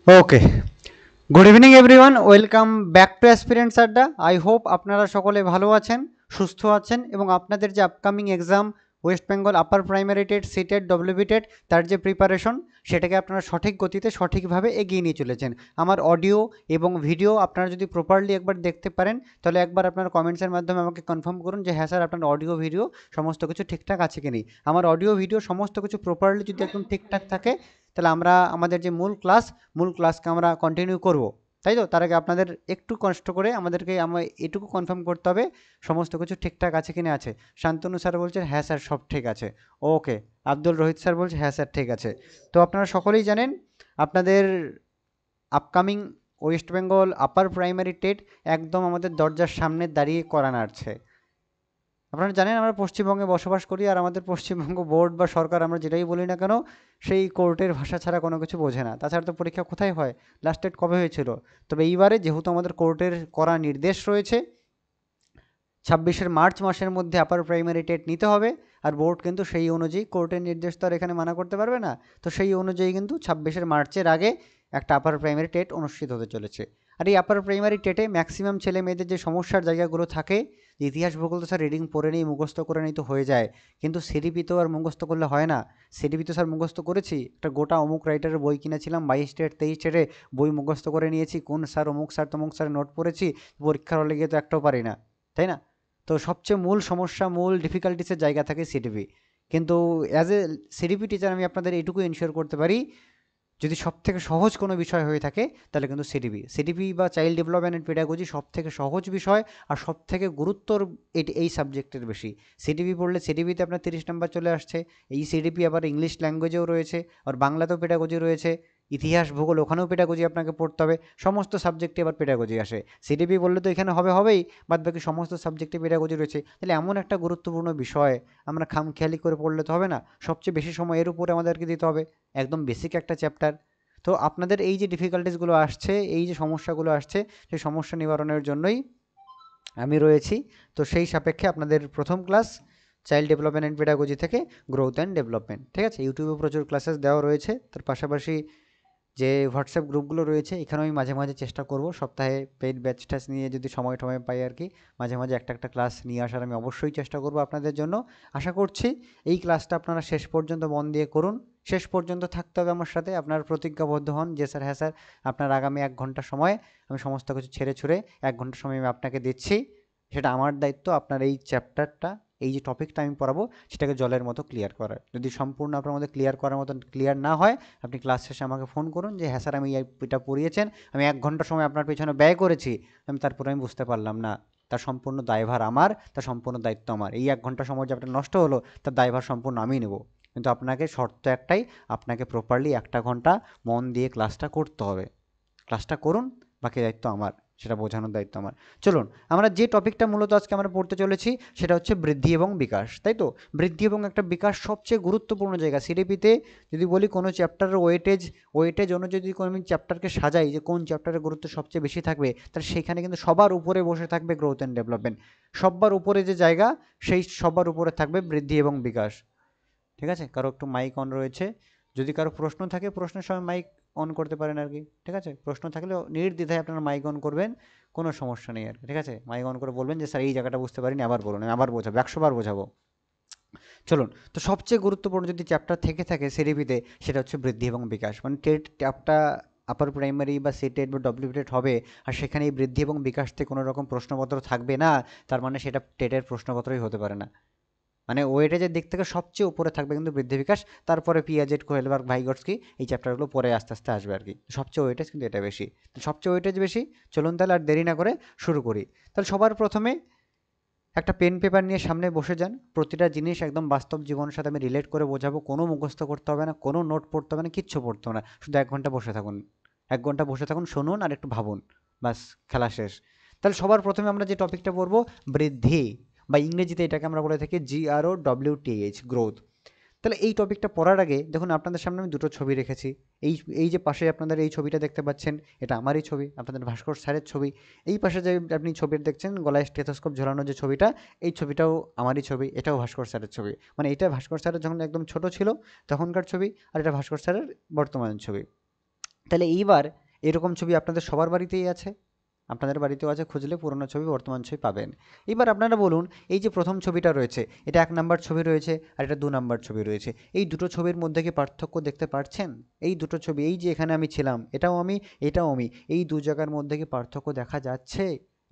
Okay, good evening everyone, welcome back to aspirants আড্ডা। I hope আপনারা সকলে ভালো আছেন, সুস্থ আছেন এবং আপনাদের যে আপকামিং এক্সাম ওয়েস্ট বেঙ্গল আপার primary TET, CTET, WB TET, তার যে প্রিপারেশন সেটাকে আপনারা সঠিক গতিতে সঠিকভাবে এগিয়ে নিয়ে চলেছেন। আমার অডিও এবং ভিডিও আপনারা যদি প্রপারলি একবার দেখতে পারেন তাহলে একবার আপনার কমেন্টসের মাধ্যমে আমাকে কনফার্ম করুন যে হ্যাঁ স্যার, আপনার অডিও ভিডিও সমস্ত কিছু ঠিকঠাক আছে কি নেই। আমার অডিও ভিডিও সমস্ত কিছু প্রপারলি যদি একদম ঠিকঠাক থাকে তাহলে আমরা আমাদের যে মূল ক্লাসকে আমরা কন্টিনিউ করব। তাই তো? তার আগে আপনাদের একটু কষ্ট করে আমাদেরকে এটুকু কনফার্ম করতে হবে সমস্ত কিছু ঠিকঠাক আছে কি না আছে। শান্তনু স্যার বলছেন হ্যাঁ স্যার সব ঠিক আছে। ওকে। আব্দুল রোহিত স্যার বলছে হ্যাঁ স্যার ঠিক আছে। তো আপনারা সকলেই জানেন আপনাদের আপকামিং ওয়েস্ট বেঙ্গল আপার প্রাইমারি টেট একদম আমাদের দরজার সামনে দাঁড়িয়ে করা নাড়ছে। আপনারা জানেন আমরা পশ্চিমবঙ্গে বসবাস করি, আর আমাদের পশ্চিমবঙ্গ বোর্ড বা সরকার আমরা যেটাই বলি না কেন সেই কোর্টের ভাষা ছাড়া কোনো কিছু বোঝে না। তাছাড়া তো পরীক্ষা কোথায় হয়, লাস্ট ডেট কবে হয়েছিল? তবে এইবারে যেহেতু আমাদের কোর্টের করা নির্দেশ রয়েছে 26 মার্চ মাসের মধ্যে আপার প্রাইমারি টেট নিতে হবে, আর বোর্ড কিন্তু সেই অনুযায়ী, কোর্টের নির্দেশ তো আর এখানে মানা করতে পারবে না, তো সেই অনুযায়ী কিন্তু 26 মার্চের আগে একটা আপার প্রাইমারি টেট অনুষ্ঠিত হতে চলেছে। আর এই আপার প্রাইমারি টেটে ম্যাক্সিমাম ছেলে মেয়েদের যে সমস্যার জায়গাগুলো থাকে, যে ইতিহাস ভূগোল তো স্যার রিডিং পড়ে নেই মুখস্থ করে নেই তো হয়ে যায়, কিন্তু সিডিপি তো আর মুখস্থ করলে হয় না। সিডিপি তো স্যার মুখস্থ করেছি, একটা গোটা অমুক রাইটারের বই কিনেছিলাম, 22 স্টেট 23 স্টেটে বই মুখস্থ করে নিয়েছি, কোন স্যার অমুক স্যার তমুক স্যার নোট পড়েছি, পরীক্ষার হলে গিয়ে তো একটাও পারি না, তাই না? তো সবচেয়ে মূল সমস্যা, মূল ডিফিকাল্টিসের জায়গা থাকে সিডিপি। কিন্তু অ্যাজ এ সিডিপি টিচার আমি আপনাদের এইটুকু এনশিওর করতে পারি, যদি সব থেকে সহজ কোনো বিষয় হয়ে থাকে তাহলে কিন্তু সিডিপি, বা চাইল্ড ডেভেলপমেন্ট অ্যান্ড পেডাগজি সব থেকে সহজ বিষয়, আর সব থেকে গুরুত্বর এই সাবজেক্টের বেশি। সিডিপি পড়লে সিডিপিতে আপনার 30 নম্বর চলে আসছে। এই সিডিপি আবার ইংলিশ ল্যাঙ্গুয়েজেও রয়েছে, আর বাংলাতেও পেডাগজি রয়েছে, ইতিহাস ভূগোল ওখানেও পেডাগজি আপনাকে পড়তে হবে, সমস্ত সাবজেক্টে আবার পেডাগজি আসে। সিডিপি বললে তো এখানে হবেই, বাদ বাকি সমস্ত সাবজেক্টে পেডাগজি রয়েছে। তাহলে এমন একটা গুরুত্বপূর্ণ বিষয় আমরা খামখেয়ালি করে পড়লে তো হবে না, সবচেয়ে বেশি সময় এর উপরে আমাদেরকে দিতে হবে, একদম বেসিক একটা চ্যাপ্টার। তো আপনাদের এই যে ডিফিকাল্টিসগুলো আসছে, এই যে সমস্যাগুলো আসছে, সেই সমস্যা নিবারণের জন্যই আমি রয়েছি। তো সেই সাপেক্ষে আপনাদের প্রথম class child development and pedagogy থেকে গ্রোথ অ্যান্ড ডেভেলপমেন্ট, ঠিক আছে? ইউটিউবে প্রচুর ক্লাসেস দেওয়া রয়েছে, তার পাশাপাশি যে হোয়াটসঅ্যাপ গ্রুপগুলো রয়েছে এখানেও আমি মাঝে মাঝে চেষ্টা করব সপ্তাহে পেইড ব্যাচ ট্যাচ নিয়ে যদি সময় টময় পাই আর কি, মাঝে মাঝে একটা একটা ক্লাস নিয়ে আসার আমি অবশ্যই চেষ্টা করব আপনাদের জন্য। আশা করছি এই ক্লাসটা আপনারা শেষ পর্যন্ত মন দিয়ে করুন, শেষ পর্যন্ত থাকতে হবে আমার সাথে, আপনার প্রতিজ্ঞাবদ্ধ হন যে স্যার হ্যাঁ স্যার, আপনার আগামী 1 ঘন্টা সময় আমি সমস্ত কিছু ছেড়ে ছুড়ে 1 ঘন্টা সময় আমি আপনাকে দিচ্ছি। সেটা আমার দায়িত্ব আপনার এই চ্যাপ্টারটা, এই যে টপিকটা আমি পড়াবো সেটাকে জলের মতো ক্লিয়ার করার। যদি সম্পূর্ণ আপনার মধ্যে ক্লিয়ার করার মতন ক্লিয়ার না হয়, আপনি ক্লাস শেষে আমাকে ফোন করুন যে হ্যাঁ স্যার, আমি এটা পড়িয়েছেন, আমি 1 ঘন্টা সময় আপনার পেছনে ব্যয় করেছি, তারপরে আমি বুঝতে পারলাম না, তার সম্পূর্ণ দায়ভার আমার, তার সম্পূর্ণ দায়িত্ব আমার। এই 1 ঘন্টা সময় যে আপনার নষ্ট হলো তার দায়ভার সম্পূর্ণ আমি নেব। কিন্তু আপনাকে শর্ত একটাই, আপনাকে প্রপারলি 1টা ঘন্টা মন দিয়ে ক্লাসটা করতে হবে। ক্লাসটা করুন, বাকি দায়িত্ব আমার, সেটা বোঝানোর দায়িত্ব আমার। চলুন, আমরা যে টপিকটা মূলত আজকে আমরা পড়তে চলেছি সেটা হচ্ছে বৃদ্ধি এবং বিকাশ, তাই তো? বৃদ্ধি এবং একটা বিকাশ সবচেয়ে গুরুত্বপূর্ণ জায়গা সিডিপিতে। যদি বলি কোনো চ্যাপ্টারের ওয়েটেজ অনুযায়ী যদি কোনো আমি চ্যাপ্টারকে সাজাই যে কোন চ্যাপ্টারের গুরুত্ব সবচেয়ে বেশি থাকবে, তাহলে সেখানে কিন্তু সবার উপরে বসে থাকবে গ্রোথ অ্যান্ড ডেভেলপমেন্ট। সবার উপরে যে জায়গা, সেই সবার উপরে থাকবে বৃদ্ধি এবং বিকাশ। ঠিক আছে? কারো একটু মাইক অন রয়েছে, যদি কারো প্রশ্ন থাকে প্রশ্নের সময় মাইক অন করতে পারেন আর কি, ঠিক আছে? প্রশ্ন থাকলে নির্দ্বিধায় আপনারা মাইক অন করবেন, কোনো সমস্যা নেই আর কি, ঠিক আছে? মাইক অন করে বলবেন যে স্যার এই জায়গাটা বুঝতে পারিনি, আবার বলুন, আমি আবার বোঝাবো, 100 বার বোঝাবো। চলুন, তো সবচেয়ে গুরুত্বপূর্ণ যদি চ্যাপ্টার থেকে থাকে সিডিপিতে সেটা হচ্ছে বৃদ্ধি এবং বিকাশ। মানে টেট চ্যাপ্টার আপার প্রাইমারি বা সিটেট বা ডব্লিউটেট হবে, আর সেখানে এই বৃদ্ধি এবং বিকাশ থেকে কোনো রকম প্রশ্নপত্র থাকবে না, তার মানে সেটা টেটের প্রশ্নপত্রই হতে পারে না। মানে ওয়েটেজের দিক থেকে সবচেয়ে উপরে থাকবে কিন্তু বৃদ্ধি বিকাশ, তারপরে পিয়াজেট কোহেলবার্গ ভাইগটস্কি, এই চ্যাপ্টারগুলো পরে আস্তে আস্তে আসবে আর কি। সবচেয়ে ওয়েটেজ কিন্তু এটা বেশি, তো সবচেয়ে ওয়েটেজ বেশি। চলুন তাহলে আর দেরি না করে শুরু করি। তাহলে সবার প্রথমে একটা পেন পেপার নিয়ে সামনে বসে যান, প্রতিটা জিনিস একদম বাস্তব জীবনের সাথে আমি রিলেট করে বোঝাবো, কোনো মুখস্থ করতে হবে না, কোনো নোট পড়তে হবে না, কিচ্ছু পড়তে হবে না, শুধু 1 ঘন্টা বসে থাকুন। 1 ঘন্টা বসে থাকুন, শুনুন আর একটু ভাবুন, বাস, খেলা শেষ। তাহলে সবার প্রথমে আমরা যে টপিকটা পড়বো বৃদ্ধি, বা ইংরেজিতে এটাকে আমরা বলে থাকি GROWTH, গ্রোথ। তাহলে এই টপিকটা পড়ার আগে দেখুন আপনাদের সামনে আমি দুটো ছবি রেখেছি। এই এই যে পাশে আপনাদের এই ছবিটা দেখতে পাচ্ছেন, এটা আমারই ছবি, আপনাদের ভাস্কর স্যারের ছবি। এই পাশে যে আপনি ছবিটা দেখছেন গলায় স্টেথোস্কোপ ঝোলানো যে ছবিটা, এই ছবিটাও আমারই ছবি, এটাও ভাস্কর স্যারের ছবি। মানে এটা ভাস্কর স্যারের যখন একদম ছোট ছিল তখনকার ছবি, আর এটা ভাস্কর স্যারের বর্তমান ছবি। তাহলে এইবার এরকম ছবি আপনাদের সবার বাড়িতেই আছে, আপনাদের বাড়িতেও আছে, খুঁজলে পুরনো ছবি বর্তমান ছবি পাবেন। এবার আপনারা বলুন, এই যে প্রথম ছবিটা রয়েছে এটা 1 নাম্বার ছবি রয়েছে আর এটা 2 নাম্বার ছবি রয়েছে, এই দুটো ছবির মধ্যে কি পার্থক্য দেখতে পাচ্ছেন? এই দুটো ছবি, এই যে এখানে আমি ছিলাম এটাও আমি, এটাও আমি, এই দু জায়গার মধ্যে কি পার্থক্য দেখা যাচ্ছে?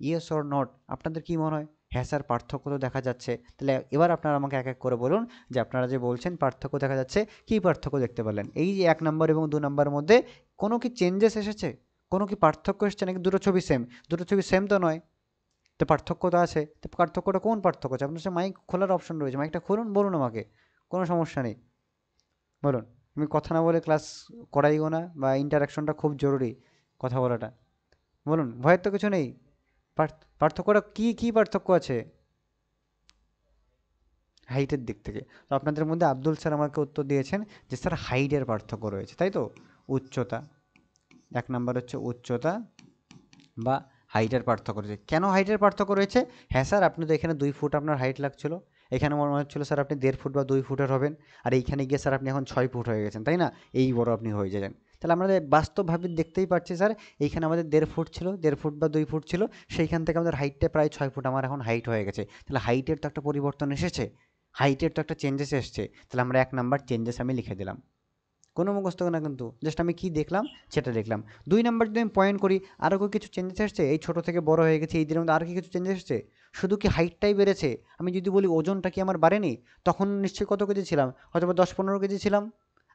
Yes or not? আপনাদের কি মনে হয়? হ্যাঁ স্যার, পার্থক্য তো দেখা যাচ্ছে। তাহলে এবার আপনারা আমাকে এক এক করে বলুন যে আপনারা যে বলছেন পার্থক্য দেখা যাচ্ছে, কি পার্থক্য দেখতে পেলেন? এই যে 1 নাম্বার এবং 2 নাম্বারের মধ্যে কোনো কি চেঞ্জেস এসেছে? কোনো কি পার্থক্য এসছে নাকি দুটো ছবি সেম? দুটো ছবি সেম তো নয়, তো পার্থক্য তো আছে। তো পার্থক্যটা কোন পার্থক্য আছে? আপনার সাথে মাইক খোলার অপশন রয়েছে, মাইকটা খুলুন, বলুন আমাকে, কোনো সমস্যা নেই, বলুন। আমি কথা না বলে ক্লাস করাইও না, বা ইন্টারাকশনটা খুব জরুরি, কথা বলাটা। বলুন, ভয়ের তো কিছু নেই। পার্থক্যটা কি, কি পার্থক্য আছে? হাইটের দিক থেকে। তো আপনাদের মধ্যে আব্দুল স্যার আমাকে উত্তর দিয়েছেন যে স্যার হাইটের পার্থক্য রয়েছে, তাই তো? উচ্চতা, 1 নাম্বার হচ্ছে উচ্চতা বা হাইটের পার্থক্য রয়েছে। কেন হাইটের পার্থক্য রয়েছে? হ্যাঁ স্যার, আপনি তো এখানে 2 ফুট আপনার হাইট লাগছিল, এখানে মনে হচ্ছিল স্যার আপনি 1.5 ফুট বা 2 ফুটের হবেন, আর এইখানে গিয়ে স্যার আপনি এখন 6 ফুট হয়ে গেছেন, তাই না? এই বড় আপনি হয়ে যাবেন। তাহলে আমরা বাস্তবভাবে দেখতেই পাচ্ছি স্যার, এইখানে আমাদের 1.5 ফুট ছিল, 1.5 ফুট বা 2 ফুট ছিল, সেইখান থেকে আমাদের হাইটটা প্রায় 6 ফুট আমার এখন হাইট হয়ে গেছে। তাহলে হাইটের তো একটা পরিবর্তন এসেছে, হাইটের তো একটা চেঞ্জেস এসছে। তাহলে আমরা 1 নাম্বার চেঞ্জেস আমি লিখে দিলাম, কোনো মুখস্থ না কিন্তু, জাস্ট আমি কি দেখলাম সেটা দেখলাম। 2 নাম্বার যদি আমি পয়েন্ট করি, আরও কিছু চেঞ্জেস এসছে? এই ছোট থেকে বড় হয়ে গেছে, এই দিনের মধ্যে আর কি কিছু চেঞ্জেস এসছে? শুধু কি হাইটটাই বেড়েছে? আমি যদি বলি ওজনটা কি আমার বাড়েনি? তখন নিশ্চয়ই কত কেজি ছিলাম? হয়তো বা 10-15 কেজি ছিলাম,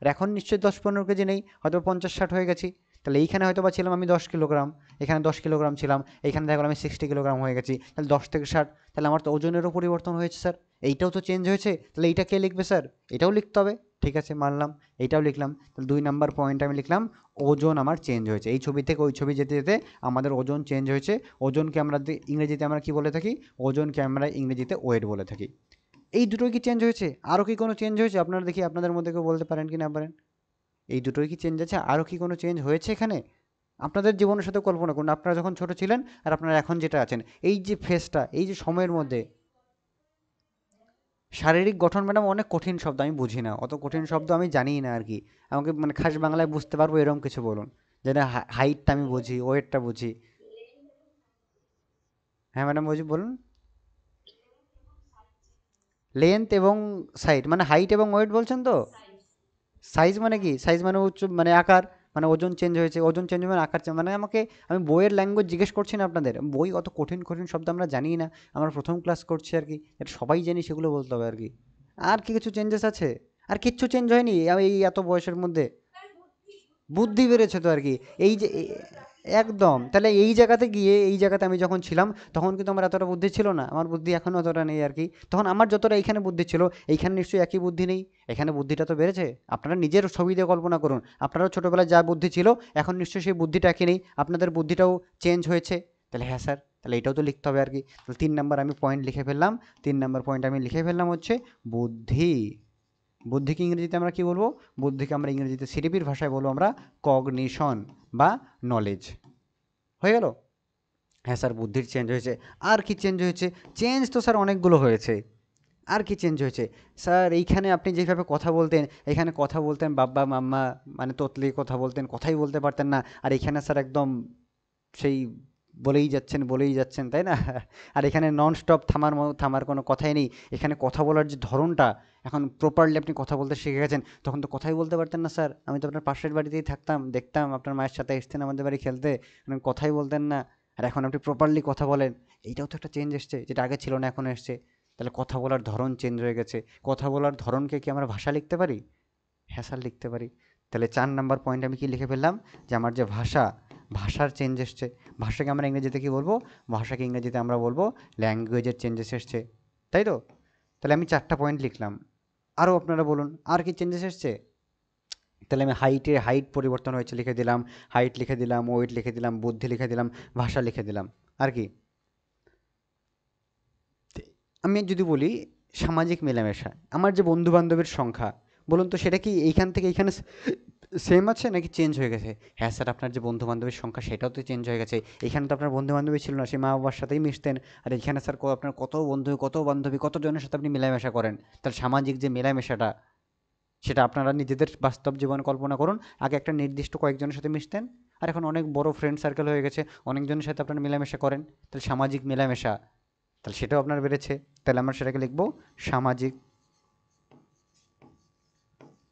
আর এখন নিশ্চয়ই 10-15 কেজি নেই, হয়তো 50-60 হয়ে গেছি। তাহলে এইখানে হয়তো বা ছিলাম আমি 10 কিলোগ্রাম, এখানে 10 কিলোগ্রাম ছিলাম, এইখানে দেখা গেলো আমি 60 কিলোগ্রাম হয়ে গেছি, তাহলে 10 থেকে 60, তাহলে আমার তো ওজনেরও পরিবর্তন হয়েছে স্যার, এইটাও তো চেঞ্জ হয়েছে। তাহলে এইটা কে লিখবে স্যার? এটাও লিখতে হবে। ঠিক আছে, মানলাম, এইটাও লিখলাম। তাহলে 2 নাম্বার পয়েন্ট আমি লিখলাম, ওজন আমার চেঞ্জ হয়েছে, এই ছবি থেকে ওই ছবি যেতে যেতে আমাদের ওজন চেঞ্জ হয়েছে। ওজনকে আমরা ইংরেজিতে আমরা কি বলে থাকি? ওজনকে আমরা ইংরেজিতে ওয়েট বলে থাকি। এই দুটোই কি চেঞ্জ হয়েছে? আরও কি কোনো চেঞ্জ হয়েছে? আপনারা দেখি আপনাদের মধ্যে কেউ বলতে পারেন কি না পারেন? এই দুটোই কি চেঞ্জ আছে? আরও কি কোনো চেঞ্জ হয়েছে এখানে? আপনাদের জীবনের সাথে কল্পনা করুন, আপনারা যখন ছোট ছিলেন আর আপনারা এখন যেটা আছেন, এই যে ফেসটা, এই যে সময়ের মধ্যে। শারীরিক গঠন ম্যাডাম অনেক কঠিন শব্দ, আমি বুঝি না, অত কঠিন শব্দ আমি জানিই না আর কি। আমাকে মানে খাস বাংলায় বুঝতে পারবো এরকম কিছু বলুন, যেটা হাইটটা আমি বুঝি, ওয়েটটা বুঝি। হ্যাঁ ম্যাডাম, বুঝি, বলুন। লেন্থ এবং সাইড মানে হাইট এবং ওয়েট বলছেন তো? সাইজ মানে কি? সাইজ মানে উচ্চ মানে আকার, মানে ওজন চেঞ্জ হয়েছে, ওজন চেঞ্জ মানে আকার চেঞ্জ, মানে আমাকে, আমি বইয়ের ল্যাঙ্গুয়েজ জিজ্ঞেস করছি না আপনাদের, বই অত কঠিন কঠিন শব্দ আমরা জানি না, আমরা প্রথম ক্লাস করছি আর কি, এটা সবাই জানি, সেগুলো বলতে হবে আর কি। আর কি কিছু চেঞ্জেস আছে? আর কিচ্ছু চেঞ্জ হয়নি এই এত বয়সের মধ্যে? বুদ্ধি বেড়েছে তো আর কি। এই যে একদম, তাহলে এই জায়গাতে গিয়ে, এই জায়গাতে আমি যখন ছিলাম তখন কিন্তু আমার এতটা বুদ্ধি ছিল না, আমার বুদ্ধি এখন অতটা নেই আর কি। তখন আমার যতটা এইখানে বুদ্ধি ছিল, এইখানে নিশ্চয়ই একই বুদ্ধি নেই, এখানে বুদ্ধিটা তো বেড়েছে। আপনারা নিজের ছবি দিয়ে কল্পনা করুন, আপনারাও ছোটোবেলায় যা বুদ্ধি ছিল, এখন নিশ্চয়ই সেই বুদ্ধিটা একই নেই, আপনাদের বুদ্ধিটাও চেঞ্জ হয়েছে। তাহলে হ্যাঁ স্যার, তাহলে এটাও তো লিখতে হবে আর কি। তাহলে 3 নাম্বার আমি পয়েন্ট লিখে ফেললাম, 3 নাম্বার পয়েন্ট আমি লিখে ফেললাম হচ্ছে বুদ্ধি। বুদ্ধিকে ইংরেজিতে আমরা কি বলবো? বুদ্ধিকে আমরা ইংরেজিতে সিডিপির ভাষায় বলবো আমরা কগনিশন বা নলেজ। হয়ে গেল? হ্যাঁ স্যার, বুদ্ধির চেঞ্জ হয়েছে। আর কি চেঞ্জ হয়েছে? চেঞ্জ তো স্যার অনেকগুলো হয়েছে। আর কি চেঞ্জ হয়েছে? স্যার এইখানে আপনি যেভাবে কথা বলতেন, এখানে কথা বলতেন বাব্বা মাম্মা, মানে তোতলি কথা বলতেন, কথাই বলতে পারতেন না। আর এখানে স্যার একদম সেই বলেই যাচ্ছেন, তাই না? আর এখানে নন স্টপ থামার কোনো কথাই নেই। এখানে কথা বলার যে ধরনটা, এখন প্রপারলি আপনি কথা বলতে শিখে গেছেন, তখন তো কথাই বলতে পারতেন না স্যার, আমি তো আপনার পাশের বাড়িতেই থাকতাম, দেখতাম আপনার মায়ের সাথে এসছেন আমাদের বাড়ি খেলতে, মানে কথাই বলতেন না, আর এখন আপনি প্রপারলি কথা বলেন। এইটাও তো একটা চেঞ্জ এসছে, যেটা আগে ছিল না এখন এসছে। তাহলে কথা বলার ধরন চেঞ্জ হয়ে গেছে। কথা বলার ধরনকে কি আমরা ভাষা লিখতে পারি? হ্যাঁ স্যার, লিখতে পারি। তাহলে 4 নাম্বার পয়েন্ট আমি কি লিখে ফেললাম? যে আমার যে ভাষা, ভাষার চেঞ্জ এসছে। ভাষাকে আমরা ইংরেজিতে কি বলবো? ভাষাকে ইংরেজিতে আমরা বলবো ল্যাঙ্গুয়েজের চেঞ্জেস এসছে, তাই তো? তাহলে আমি 4টা পয়েন্ট লিখলাম। আরও আপনারা বলুন, আর কি চেঞ্জেস এসছে? তাহলে আমি হাইট পরিবর্তন হয়েছে লিখে দিলাম, হাইট লিখে দিলাম, ওয়েট লিখে দিলাম, বুদ্ধি লিখে দিলাম, ভাষা লিখে দিলাম। আর কি? আমি যদি বলি সামাজিক মেলামেশা, আমার যে বন্ধু বান্ধবের সংখ্যা, বলুন তো সেটা কি এইখান থেকে এইখানে সেম আছে নাকি চেঞ্জ হয়ে গেছে? হ্যাঁ স্যার, আপনার যে বন্ধু বান্ধবের সংখ্যা সেটাও তো চেঞ্জ হয়ে গেছে। এখানে তো আপনার বন্ধু বান্ধবী ছিল না, সেই মা বাবার সাথেই মিশতেন, আর এখানে স্যার আপনার কত বন্ধু, কত বান্ধবী, কত জনের সাথে আপনি মেলামেশা করেন। তাহলে সামাজিক যে মেলামেশাটা, সেটা আপনারা নিজেদের বাস্তব জীবন কল্পনা করুন। আগে একটা নির্দিষ্ট কয়েকজনের সাথে মিশতেন, আর এখন অনেক বড় ফ্রেন্ড সার্কেল হয়ে গেছে, অনেকজনের সাথে আপনারা মেলামেশা করেন, তাহলে সামাজিক মেলামেশা, তাহলে সেটাও আপনার বেড়েছে। তাহলে আমরা সেটাকে লিখবো সামাজিক।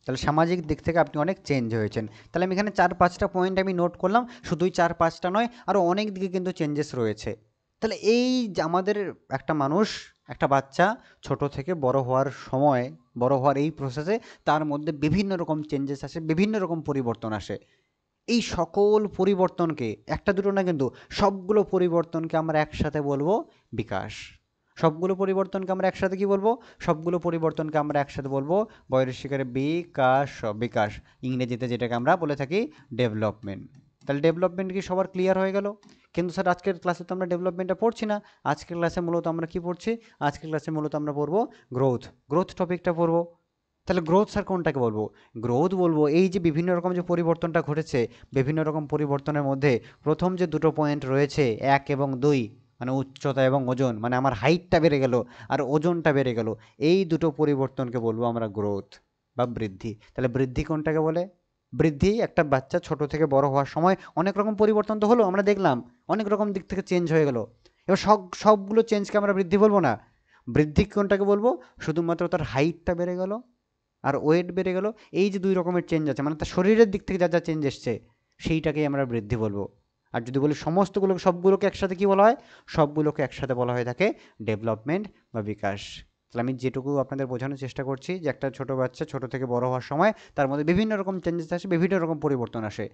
তাহলে সামাজিক দিক থেকে আপনি অনেক চেঞ্জ হয়েছেন। তাহলে আমি এখানে 4-5টা পয়েন্ট আমি নোট করলাম, শুধুই 4-5টা নয়, আরও অনেক দিকে কিন্তু চেঞ্জেস রয়েছে। তাহলে এই যে আমাদের একটা মানুষ, একটা বাচ্চা ছোট থেকে বড় হওয়ার সময়, বড় হওয়ার এই প্রসেসে তার মধ্যে বিভিন্ন রকম চেঞ্জেস আসে, বিভিন্ন রকম পরিবর্তন আসে। এই সকল পরিবর্তনকে, একটা দুটো না কিন্তু সবগুলো পরিবর্তনকে আমরা একসাথে বলবো বিকাশ। সবগুলো পরিবর্তনকে আমরা একসাথে কি বলবো? সবগুলো পরিবর্তনকে আমরা একসাথে বলবো বৈদেশিকের বিকাশ, বিকাশ, ইংরেজিতে যেটাকে আমরা বলে থাকি ডেভেলপমেন্ট। তাহলে ডেভেলপমেন্ট কি সবার ক্লিয়ার হয়ে গেল? কিন্তু স্যার আজকের ক্লাসে তো আমরা ডেভেলপমেন্টটা পড়ছি না, আজকের ক্লাসে মূলত আমরা কি পড়ছি? আজকের ক্লাসে মূলত আমরা পড়বো গ্রোথ, গ্রোথ টপিকটা পড়বো। তাহলে গ্রোথ স্যার কোনটাকে বলবো? গ্রোথ বলবো এই যে বিভিন্ন রকম যে পরিবর্তনটা ঘটেছে, বিভিন্ন রকম পরিবর্তনের মধ্যে প্রথম যে দুটো পয়েন্ট রয়েছে 1 এবং 2, মানে উচ্চতা এবং ওজন, মানে আমার হাইটটা বেড়ে গেল আর ওজনটা বেড়ে গেল, এই দুটো পরিবর্তনকে বলবো আমরা গ্রোথ বা বৃদ্ধি। তাহলে বৃদ্ধি কোনটাকে বলে? বৃদ্ধি একটা বাচ্চা ছোট থেকে বড় হওয়ার সময় অনেক রকম পরিবর্তন তো হলো, আমরা দেখলাম অনেক রকম দিক থেকে চেঞ্জ হয়ে গেল। এবার সবগুলো চেঞ্জকে আমরা বৃদ্ধি বলবো না। বৃদ্ধি কোনটাকে বলবো? শুধুমাত্র তার হাইটটা বেড়ে গেল আর ওয়েট বেড়ে গেল, এই যে দুই রকমের চেঞ্জ আছে, মানে তার শরীরের দিক থেকে যা যা চেঞ্জ এসছে, সেইটাকেই আমরা বৃদ্ধি বলবো। আর যদি বলি সমস্তগুলোকে, সবগুলোকে একসাথে কি বলা হয়? সবগুলোকে একসাথে বলা হয়ে থাকে ডেভেলপমেন্ট বা বিকাশ। তাহলে আমি যেটুকু আপনাদের বোঝানোর চেষ্টা করছি যে একটা ছোট বাচ্চা ছোট থেকে বড় হওয়ার সময় তার মধ্যে বিভিন্ন রকম চেঞ্জেস আসে, বিভিন্ন রকম পরিবর্তন আসে।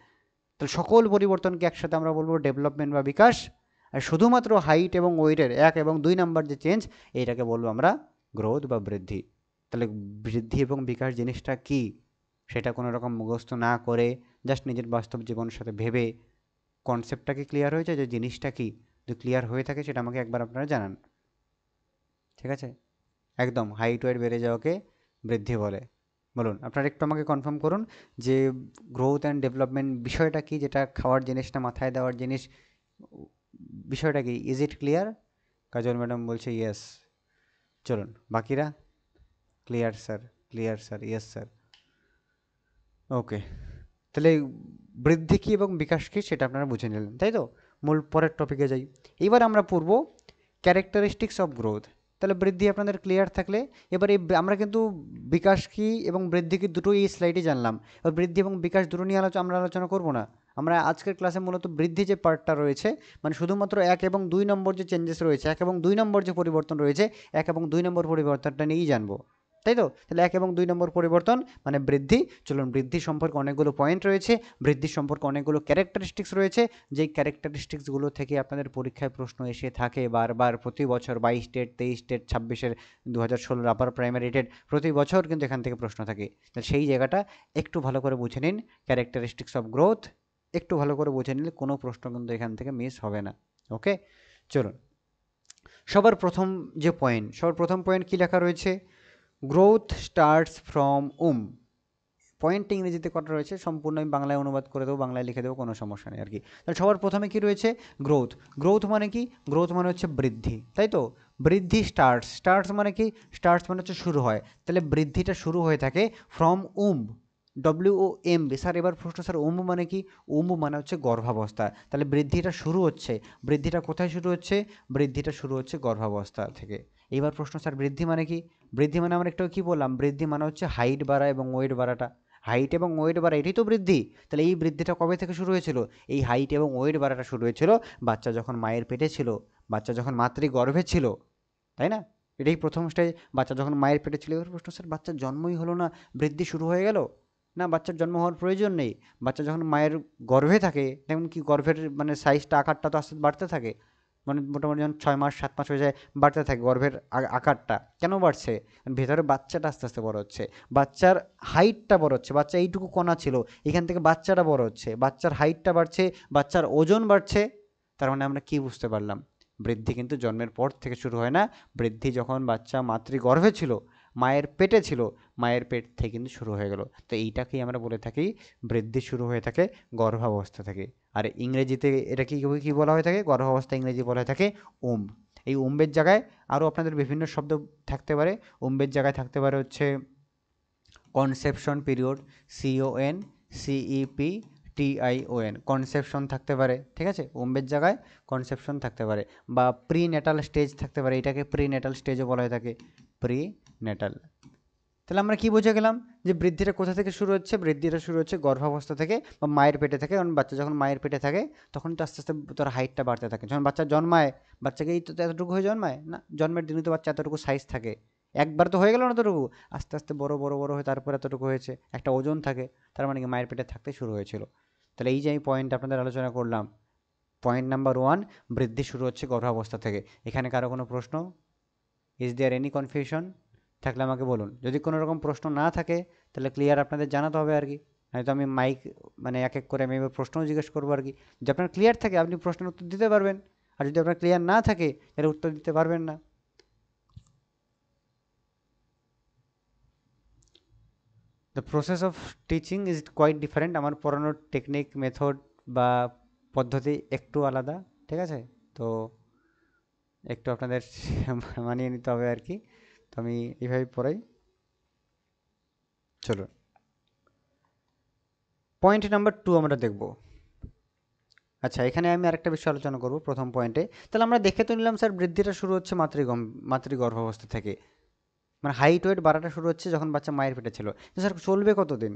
তাহলে সকল পরিবর্তনকে একসাথে আমরা বলবো ডেভেলপমেন্ট বা বিকাশ। আর শুধুমাত্র হাইট এবং ওয়েটের 1 এবং 2 নাম্বার যে চেঞ্জ, এইটাকে বলবো আমরা গ্রোথ বা বৃদ্ধি। তাহলে বৃদ্ধি এবং বিকাশ জিনিসটা কি, সেটা কোনো রকম মুখস্থ না করে জাস্ট নিজের বাস্তব জীবনের সাথে ভেবে কনসেপ্টটা কি ক্লিয়ার হয়েছে, যে জিনিসটা কি? যদি ক্লিয়ার হয়ে থাকে সেটা আমাকে একবার আপনারা জানান, ঠিক আছে? একদম হাইট ওয়েট বেড়ে যাওয়াকে বৃদ্ধি বলে। বলুন আপনারা একটু আমাকে কনফার্ম করুন যে গ্রোথ অ্যান্ড ডেভেলপমেন্ট বিষয়টা কি, যেটা খাওয়ার জিনিসটা, মাথায় দেওয়ার জিনিস, বিষয়টা কি? Is it clear? Kajal madam বলছে ইয়েস। চলুন বাকিরা। Clear sir, clear sir, yes sir. Okay, তাহলে বৃদ্ধি কী এবং বিকাশ কী সেটা আপনারা বুঝে নিলেন, তাই তো? মূল পরের টপিকে যাই। এবার আমরা পড়ব ক্যারেক্টারিস্টিক্স অফ গ্রোথ। তাহলে বৃদ্ধি আপনাদের ক্লিয়ার থাকলে এবার আমরা কিন্তু বিকাশ কী এবং বৃদ্ধি কী দুটোই এই স্লাইডে জানলাম। এবার বৃদ্ধি এবং বিকাশ দুটো নিয়ে আমরা আলোচনা করব না। আমরা আজকের ক্লাসে মূলত বৃদ্ধি যে পার্টটা রয়েছে, মানে শুধুমাত্র 1 এবং 2 নম্বর যে চেঞ্জেস রয়েছে, 1 এবং 2 নম্বর যে পরিবর্তন রয়েছে, 1 এবং 2 নম্বর পরিবর্তনটা নিয়েই জানবো, তাই তো? তাহলে 1 এবং 2 নম্বর পরিবর্তন মানে বৃদ্ধি। চলুন, বৃদ্ধি সম্পর্কে অনেকগুলো পয়েন্ট রয়েছে, বৃদ্ধি সম্পর্কে অনেকগুলো ক্যারেক্টারিস্টিক্স রয়েছে, যেই ক্যারেক্টারিস্টিক্সগুলো থেকে আপনাদের পরীক্ষায় প্রশ্ন এসে থাকে বারবার প্রতি বছর। 22 টেট, 23 টেট, 26-এর, 2016 আপার প্রাইমারি টেট, প্রতি বছর কিন্তু এখান থেকে প্রশ্ন থাকে। তাহলে সেই জায়গাটা একটু ভালো করে বুঝে নিন, ক্যারেক্টারিস্টিক্স অফ গ্রোথ একটু ভালো করে বুঝে নিলে কোনো প্রশ্ন কিন্তু এখান থেকে মিস হবে না। ওকে, চলুন সবার প্রথম পয়েন্ট কী লেখা রয়েছে? গ্রোথ স্টার্টস ফ্রম পয়েন্টটা ইংরেজিতে করা রয়েছে, সম্পূর্ণ আমি বাংলায় অনুবাদ করে দেবো, বাংলায় লিখে দেবো, কোনো সমস্যা নেই আর কি। তাহলে সবার প্রথমে কি রয়েছে? গ্রোথ। গ্রোথ মানে কি? গ্রোথ মানে হচ্ছে বৃদ্ধি, তাই তো? বৃদ্ধি স্টার্টস মানে কি? স্টার্টস মানে হচ্ছে শুরু হয়। তাহলে বৃদ্ধিটা শুরু হয়ে থাকে ফ্রম WOMB। স্যার এবার প্রশ্ন, স্যার মানে কি? মানে হচ্ছে গর্ভাবস্থা। তাহলে বৃদ্ধিটা শুরু হচ্ছে, বৃদ্ধিটা কোথায় শুরু হচ্ছে? বৃদ্ধিটা শুরু হচ্ছে গর্ভাবস্থা থেকে। এবার প্রশ্ন, স্যার বৃদ্ধি মানে কি? বৃদ্ধি মানে আমরা একটু কি বললাম, বৃদ্ধি মানে হচ্ছে হাইট বাড়া এবং ওয়েট বাড়াটা। হাইট এবং ওয়েট বাড়া, এটাই তো বৃদ্ধি। তাহলে এই বৃদ্ধিটা কবে থেকে শুরু হয়েছিল? এই হাইট এবং ওয়েট বাড়াটা শুরু হয়েছিল বাচ্চা যখন মায়ের পেটে ছিল, বাচ্চা যখন মাতৃগর্ভে ছিল, তাই না? এটাই প্রথম স্টেজ, বাচ্চা যখন মায়ের পেটে ছিল। এবার প্রশ্ন, স্যার বাচ্চার জন্মই হলো না, বৃদ্ধি শুরু হয়ে গেল? না, বাচ্চার জন্ম হওয়ার প্রয়োজন নেই। বাচ্চা যখন মায়ের গর্ভে থাকে, তেমন কি গর্ভের মানে সাইজটা, আকারটা তো আস্তে আস্তে বাড়তে থাকে। মানে মোটামুটি যখন 6 মাস 7 মাস হয়ে যায়, বাড়তে থাকে গর্ভের আকারটা। কেন বাড়ছে? ভেতরে বাচ্চাটা আস্তে আস্তে বড় হচ্ছে, বাচ্চার হাইটটা বড় হচ্ছে। বাচ্চা এইটুকু কণা ছিল, এখান থেকে বাচ্চাটা বড় হচ্ছে, বাচ্চার হাইটটা বাড়ছে, বাচ্চার ওজন বাড়ছে। তার মানে আমরা কি বুঝতে পারলাম? বৃদ্ধি কিন্তু জন্মের পর থেকে শুরু হয় না, বৃদ্ধি যখন বাচ্চা মাতৃগর্ভে ছিল, মায়ের পেটে ছিল, মায়ের পেট থেকে কিন্তু শুরু হয়ে গেল। তো এইটাকেই আমরা বলে থাকি বৃদ্ধি শুরু হয়ে থাকে গর্ভাবস্থা থেকে। আর ইংরেজিতে এটা কি বলা হয়ে থাকে? গর্ভাবস্থা ইংরেজি বলা হয়ে থাকে উম্ব। এই উম্বের জায়গায় আরও আপনাদের বিভিন্ন শব্দ থাকতে পারে। উম্বের জায়গায় থাকতে পারে হচ্ছে conception period, CON CEP TION, conception থাকতে পারে, ঠিক আছে, ওম্বের জায়গায় কনসেপশন থাকতে পারে, বা প্রি নেটাল স্টেজ থাকতে পারে, এটাকে প্রি নেটাল স্টেজও বলা হয়ে থাকে, প্রি নেটাল। তাহলে আমরা কি বুঝে গেলাম যে বৃদ্ধিটা কোথা থেকে শুরু হচ্ছে? বৃদ্ধিটা শুরু হচ্ছে গর্ভাবস্থা থেকে বা মায়ের পেটে থেকে। কারণ বাচ্চা যখন মায়ের পেটে থাকে তখন তো আস্তে আস্তে তার হাইটটা বাড়তে থাকে। যখন বাচ্চা জন্মায়, বাচ্চাকেই তো এতটুকু হয়ে জন্মায় না, জন্মের দিনই তো বাচ্চা এতটুকু সাইজ থাকে, একবার তো হয়ে গেল না এতটুকু, আস্তে আস্তে বড় বড় বড় হয়ে তারপর এতটুকু হয়েছে, একটা ওজন থাকে, তার মানে কি মায়ের পেটে থাকতে শুরু হয়েছিল। তাহলে এই যে আমি পয়েন্ট আপনাদের আলোচনা করলাম, পয়েন্ট নাম্বার 1, বৃদ্ধি শুরু হচ্ছে গর্ভাবস্থা থেকে। এখানে কারো কোনো প্রশ্ন? Is there any confusion? থাকলে আমাকে বলুন। যদি কোনো রকম প্রশ্ন না থাকে তাহলে ক্লিয়ার আপনাদের জানাতে হবে আর কি, নয়তো আমি মাইক মানে এক এক করে আমি এবার প্রশ্নও জিজ্ঞেস করবো আর কি। যদি আপনার ক্লিয়ার থাকে আপনি প্রশ্নের উত্তর দিতে পারবেন, আর যদি আপনার ক্লিয়ার না থাকে তাহলে উত্তর দিতে পারবেন না। The process of teaching is quite different, আমার পড়ানোর টেকনিক মেথড বা পদ্ধতি একটু আলাদা, ঠিক আছে, তো একটু আপনাদের মানিয়ে নিতে হবে আর কি। তো আমি এইভাবে পড়াই, চলুন পয়েন্ট নাম্বার 2 আমরা দেখব। আচ্ছা, এখানে আমি আরেকটা বিষয় আলোচনা করব প্রথম পয়েন্টে। তাহলে আমরা দেখে তো নিলাম স্যার বৃদ্ধিটা শুরু হচ্ছে মাতৃগর্ভাবস্থা থেকে, মানে হাইট ওয়েট বাড়াটা শুরু হচ্ছে যখন বাচ্চা মায়ের পেটে ছিল। তো স্যার চলবে কতদিন?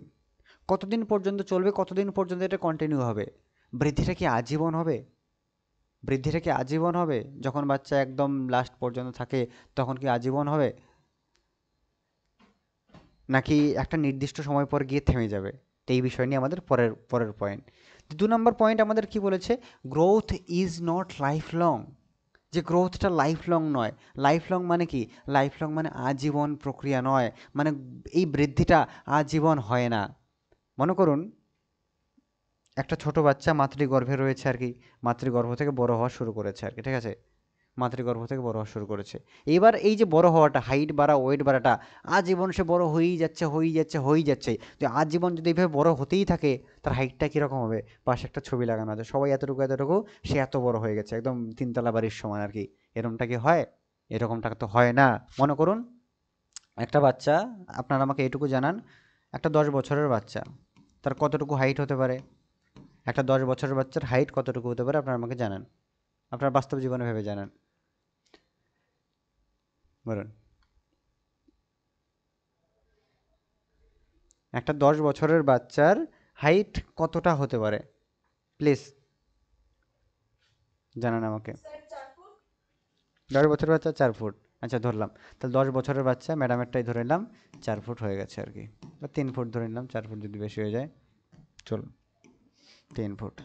কতদিন পর্যন্ত চলবে? কতদিন পর্যন্ত এটা কন্টিনিউ হবে? বৃদ্ধিটা কি আজীবন হবে? বৃদ্ধিটা কি আজীবন হবে? যখন বাচ্চা একদম লাস্ট পর্যন্ত থাকে তখন কি আজীবন হবে, নাকি একটা নির্দিষ্ট সময় পর গিয়ে থেমে যাবে? তো এই বিষয় নিয়ে আমাদের পরের পরের পয়েন্ট। 2 নম্বর পয়েন্ট আমাদের কি বলেছে? Growth is not life long, যে গ্রোথটা লাইফ লং নয়। লাইফ লং মানে কি? লাইফ লং মানে আজীবন প্রক্রিয়া নয়, মানে এই বৃদ্ধিটা আজীবন হয় না। মনে করুন একটা ছোট বাচ্চা মাতৃগর্ভে রয়েছে আর কি, মাতৃগর্ভ থেকে বড় হওয়া শুরু করেছে আর কি, ঠিক আছে, মাতৃগর্ভ থেকে বড় হওয়া শুরু করেছে। এবার এই যে বড় হওয়াটা, হাইট বাড়া, ওয়েট বাড়াটা, আজীবন সে বড় হয়েই যাচ্ছে হয়েই যাচ্ছে হয়েই যাচ্ছে। তো আজীবন যদি এইভাবে বড় হতেই থাকে তার হাইটটা কীরকম হবে? পাশে একটা ছবি লাগানো আছে, সবাই এতটুকু এতটুকু, সে এত বড় হয়ে গেছে একদম 3 তলা বাড়ির সমান আর কি। এরকমটা কি হয়? এরকমটা তো হয় না। মনে করুন একটা বাচ্চা, আপনারা আমাকে এটুকু জানান, একটা 10 বছরের বাচ্চা, তার কতটুকু হাইট হতে পারে? একটা 10 বছরের বাচ্চার হাইট কতটুকু হতে পারে আপনারা আমাকে জানান, আপনার বাস্তব জীবনে ভেবে জানান, বলুন। একটা 10 বছরের বাচ্চার হাইট কতটা হতে পারে? প্লিজ জানান আমাকে। 10 বছরের বাচ্চা 4 ফুট, আচ্ছা ধরলাম। তাহলে 10 বছরের বাচ্চা, ম্যাডামেরটাই ধরে নিলাম, 4 ফুট হয়ে গেছে আর কি, বা 3 ফুট ধরে নিলাম, 4 ফুট যদি বেশি হয়ে যায়, চলুন 3 ফুট।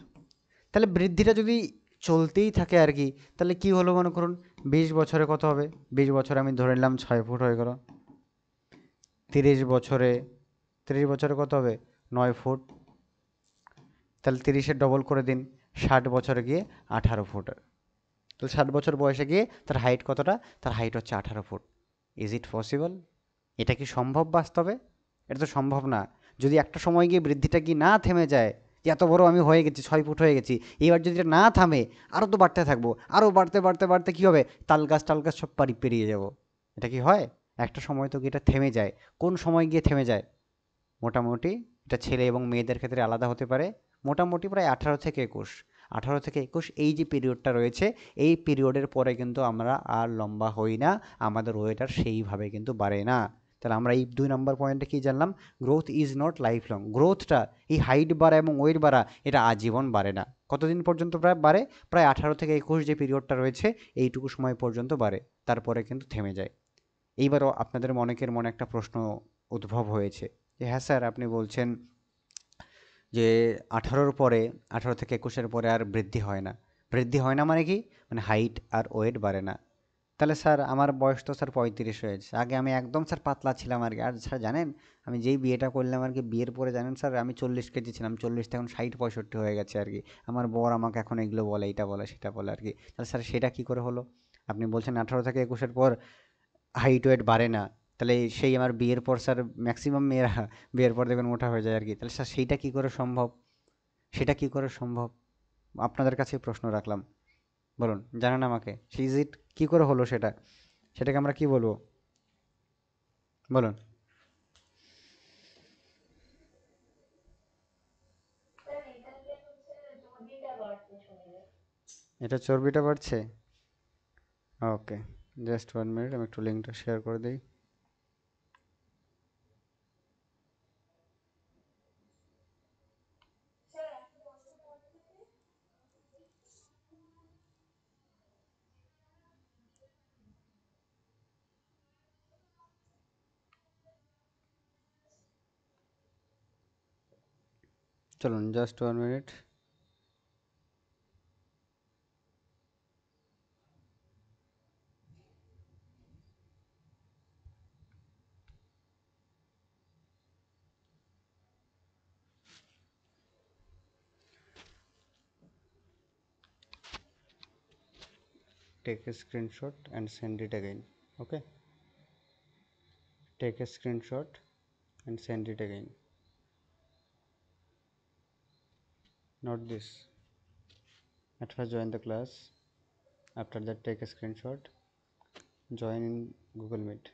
তাহলে বৃদ্ধিটা যদি চলতেই থাকে আর কি, তাহলে কি হলো মনে করুন 20 বছরে কত হবে? 20 বছরে আমি ধরে নিলাম 6 ফুট হয়ে গেল। 30 বছরে, 30 বছরে কত হবে? 9 ফুট। তাহলে 30-এর ডবল করে দিন, 60 বছরে গিয়ে 18 ফুট। তো 60 বছর বয়সে গিয়ে তার হাইট কতটা? তার হাইট হচ্ছে 18 ফুট। Is it possible? এটা কি সম্ভব বাস্তবে? এটা তো সম্ভব না। যদি একটা সময় গিয়ে বৃদ্ধিটা কি না থেমে যায়, যে এত বড় আমি হয়ে গেছি, 6 ফুট হয়ে গেছি, এইবার যদি এটা না থামে, আরও তো বাড়তে থাকবো, আরও বাড়তে বাড়তে বাড়তে কী হবে? তাল গাছ টাল গাছ সব পেরিয়ে যাব। এটা কি হয়? একটা সময় তো কি এটা থেমে যায়। কোন সময় গিয়ে থেমে যায়? মোটামুটি এটা ছেলে এবং মেয়েদের ক্ষেত্রে আলাদা হতে পারে, মোটামুটি প্রায় 18 থেকে 21, 18 থেকে 21 এই যে পিরিয়ডটা রয়েছে, এই পিরিয়ডের পরে কিন্তু আমরা আর লম্বা হই না, আমাদের ওয়েট আর সেইভাবে কিন্তু বাড়ে না। তাহলে আমরা এই 2 নম্বর পয়েন্টে কি জানলাম? Growth is not life long. গ্রোথটা, এই হাইট বাড়া এবং ওয়েট বাড়া, এটা আজীবন বাড়ে না। কতদিন পর্যন্ত প্রায় বাড়ে? প্রায় 18 থেকে 21 যে পিরিয়ডটা রয়েছে এইটুকু সময় পর্যন্ত বাড়ে, তারপরে কিন্তু থেমে যায়। এইবারও আপনাদের অনেকের মনে একটা প্রশ্ন উদ্ভব হয়েছে যে হ্যাঁ স্যার আপনি বলছেন যে 18-র পরে, 18 থেকে 21-এর পরে আর বৃদ্ধি হয় না। বৃদ্ধি হয় না মানে কি? মানে হাইট আর ওয়েট বাড়ে না। তাহলে স্যার আমার বয়স তো স্যার 35 হয়েছে, আগে আমি একদম স্যার পাতলা ছিলাম আর কি। আর স্যার জানেন আমি যেই বিয়েটা করলাম আর কি, বিয়ের পরে জানেন স্যার আমি 40 কেজি ছিলাম, 40 থেকে এখন 60-65 হয়ে গেছে আর কি। আমার বর আমাকে এখন এগুলো বলে, এইটা বলে সেটা বলে আর কি। তাহলে স্যার সেটা কি করে হলো? আপনি বলছেন 18 থেকে 21-এর পর হাইট ওয়েট বাড়ে না, তাহলে সেই আমার বিয়ের পর স্যার ম্যাক্সিমাম মেয়েরা বিয়ের পর দেখবেন মোটা হয়ে যায় আর কি। তাহলে স্যার সেইটা কি করে সম্ভব? সেটা কি করে সম্ভব? আপনাদের কাছে প্রশ্ন রাখলাম, বলুন জানেন আমাকে, ইজ ইট কি করে হলো সেটা? সেটাকে আমরা কি বলবো? বলুন। এটা চর্বিটা বাড়ছে। ওকে, জাস্ট 1 মিনিট, আমি একটু লিঙ্কটা শেয়ার করে দিই। চলুন, just 1 minute. Take a screenshot and send it again. Okay, take a screenshot and send it again. Not this. At first join the class, after that take a screenshot, join in Google Meet.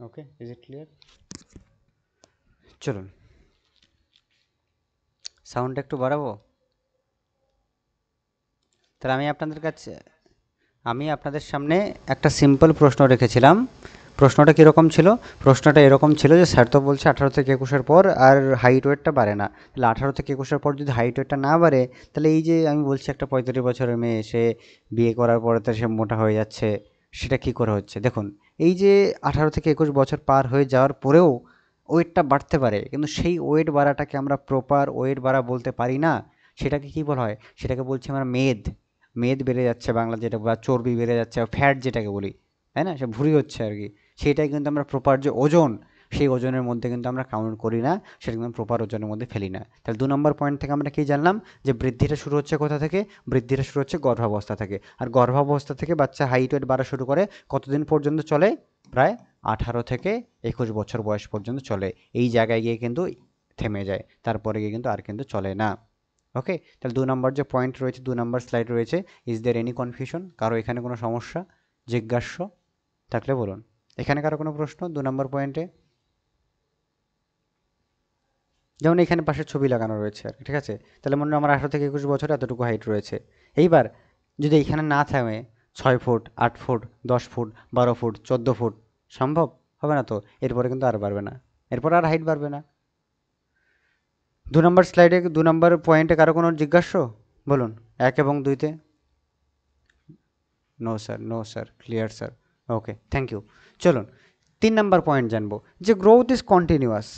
Okay, is it clear? চলুন, সাউন্ডটা একটু বাড়াবো। তাহলে আমি আপনাদের সামনে একটা simple প্রশ্ন রেখেছিলাম। প্রশ্নটা কীরকম ছিল? প্রশ্নটা এরকম ছিল যে স্যার তো বলছে 18 থেকে 21-এর পর আর হাইট ওয়েটটা বাড়ে না, তাহলে 18 থেকে 21-এর পর যদি হাইট ওয়েটটা না বাড়ে, তাহলে এই যে আমি বলছি একটা 35 বছরের মেয়ে সে বিয়ে করার পরে তো সে মোটা হয়ে যাচ্ছে, সেটা কী করে হচ্ছে? দেখুন, এই যে 18 থেকে 21 বছর পার হয়ে যাওয়ার পরেও ওয়েটটা বাড়তে পারে, কিন্তু সেই ওয়েট বাড়াটাকে আমরা প্রপার ওয়েট বাড়া বলতে পারি না। সেটাকে কী বলা হয়? সেটাকে বলছি আমরা মেদ বেড়ে যাচ্ছে বাংলা যেটা, বা চর্বি বেড়ে যাচ্ছে, ফ্যাট যেটাকে বলি, তাই না? সে ভুঁড়ি হচ্ছে আর কি। সেটাই কিন্তু আমরা প্রপার যে ওজন, সেই ওজনের মধ্যে কিন্তু আমরা কাউন্ট করি না, সেটা কিন্তু প্রপার ওজনের মধ্যে ফেলি না। তাহলে 2 নম্বর পয়েন্ট থেকে আমরা কি জানলাম? যে বৃদ্ধিটা শুরু হচ্ছে কোথা থেকে? বৃদ্ধিটা শুরু হচ্ছে গর্ভাবস্থা থেকে। আর গর্ভাবস্থা থেকে বাচ্চা হাইট ওয়েট বাড়া শুরু করে কতদিন পর্যন্ত চলে? প্রায় 18 থেকে 21 বছর বয়স পর্যন্ত চলে। এই জায়গায় গিয়ে কিন্তু থেমে যায়, তারপরে গিয়ে কিন্তু আর কিন্তু চলে না। ওকে, তাহলে 2 নম্বর যে পয়েন্ট রয়েছে, 2 নম্বর স্লাইড রয়েছে, ইজ দেয়ার এনি কনফিউশন? কারো এখানে কোনো সমস্যা, জিজ্ঞাস্য থাকলে বলুন। এখানে কারো কোনো প্রশ্ন 2 নম্বর পয়েন্টে? যেমন এখানে পাশে ছবি লাগানো রয়েছে আর কি, ঠিক আছে? তাহলে মনে হয় আমার 18 থেকে 21 বছরে এতটুকু হাইট রয়েছে। এইবার যদি এখানে না থামে 6 foot, 8 foot, 10 foot, 12 foot, 14 foot, সম্ভব হবে না তো। এরপরে কিন্তু আর বাড়বে না, এরপর আর হাইট বাড়বে না। 2 নম্বর স্লাইডে 2 নম্বর পয়েন্টে কারো কোনো জিজ্ঞাস্য বলুন, 1 এবং 2-তে? No sir, no sir, clear sir. Okay, thank you. চলুন 3 নম্বর পয়েন্ট জানবো, যে গ্রোথ ইজ কন্টিনিউয়াস।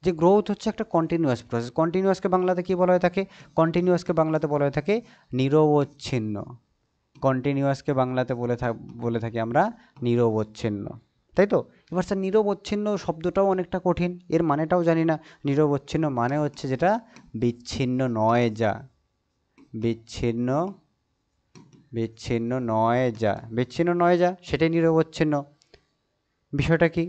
যে গ্রোথ হচ্ছে একটা কন্টিনিউয়াস প্রসেস। কন্টিনিউয়াসকে বাংলাতে কী বলা হয়ে থাকে? কন্টিনিউয়াসকে বাংলাতে বলা হয়ে থাকে নিরবচ্ছিন্ন। কন্টিনিউয়াসকে বাংলাতে বলে থাকি আমরা নিরবচ্ছিন্ন, তাই তো? এবার স্যার নিরবচ্ছিন্ন শব্দটাও অনেকটা কঠিন, এর মানেটাও জানি না। নিরবচ্ছিন্ন মানে হচ্ছে যেটা বিচ্ছিন্ন নয় যা, বিচ্ছিন্ন বিচ্ছিন্ন নয় যা, বিচ্ছিন্ন নয় যা, সেটাই নিরবচ্ছিন্ন। বিষয়টা কি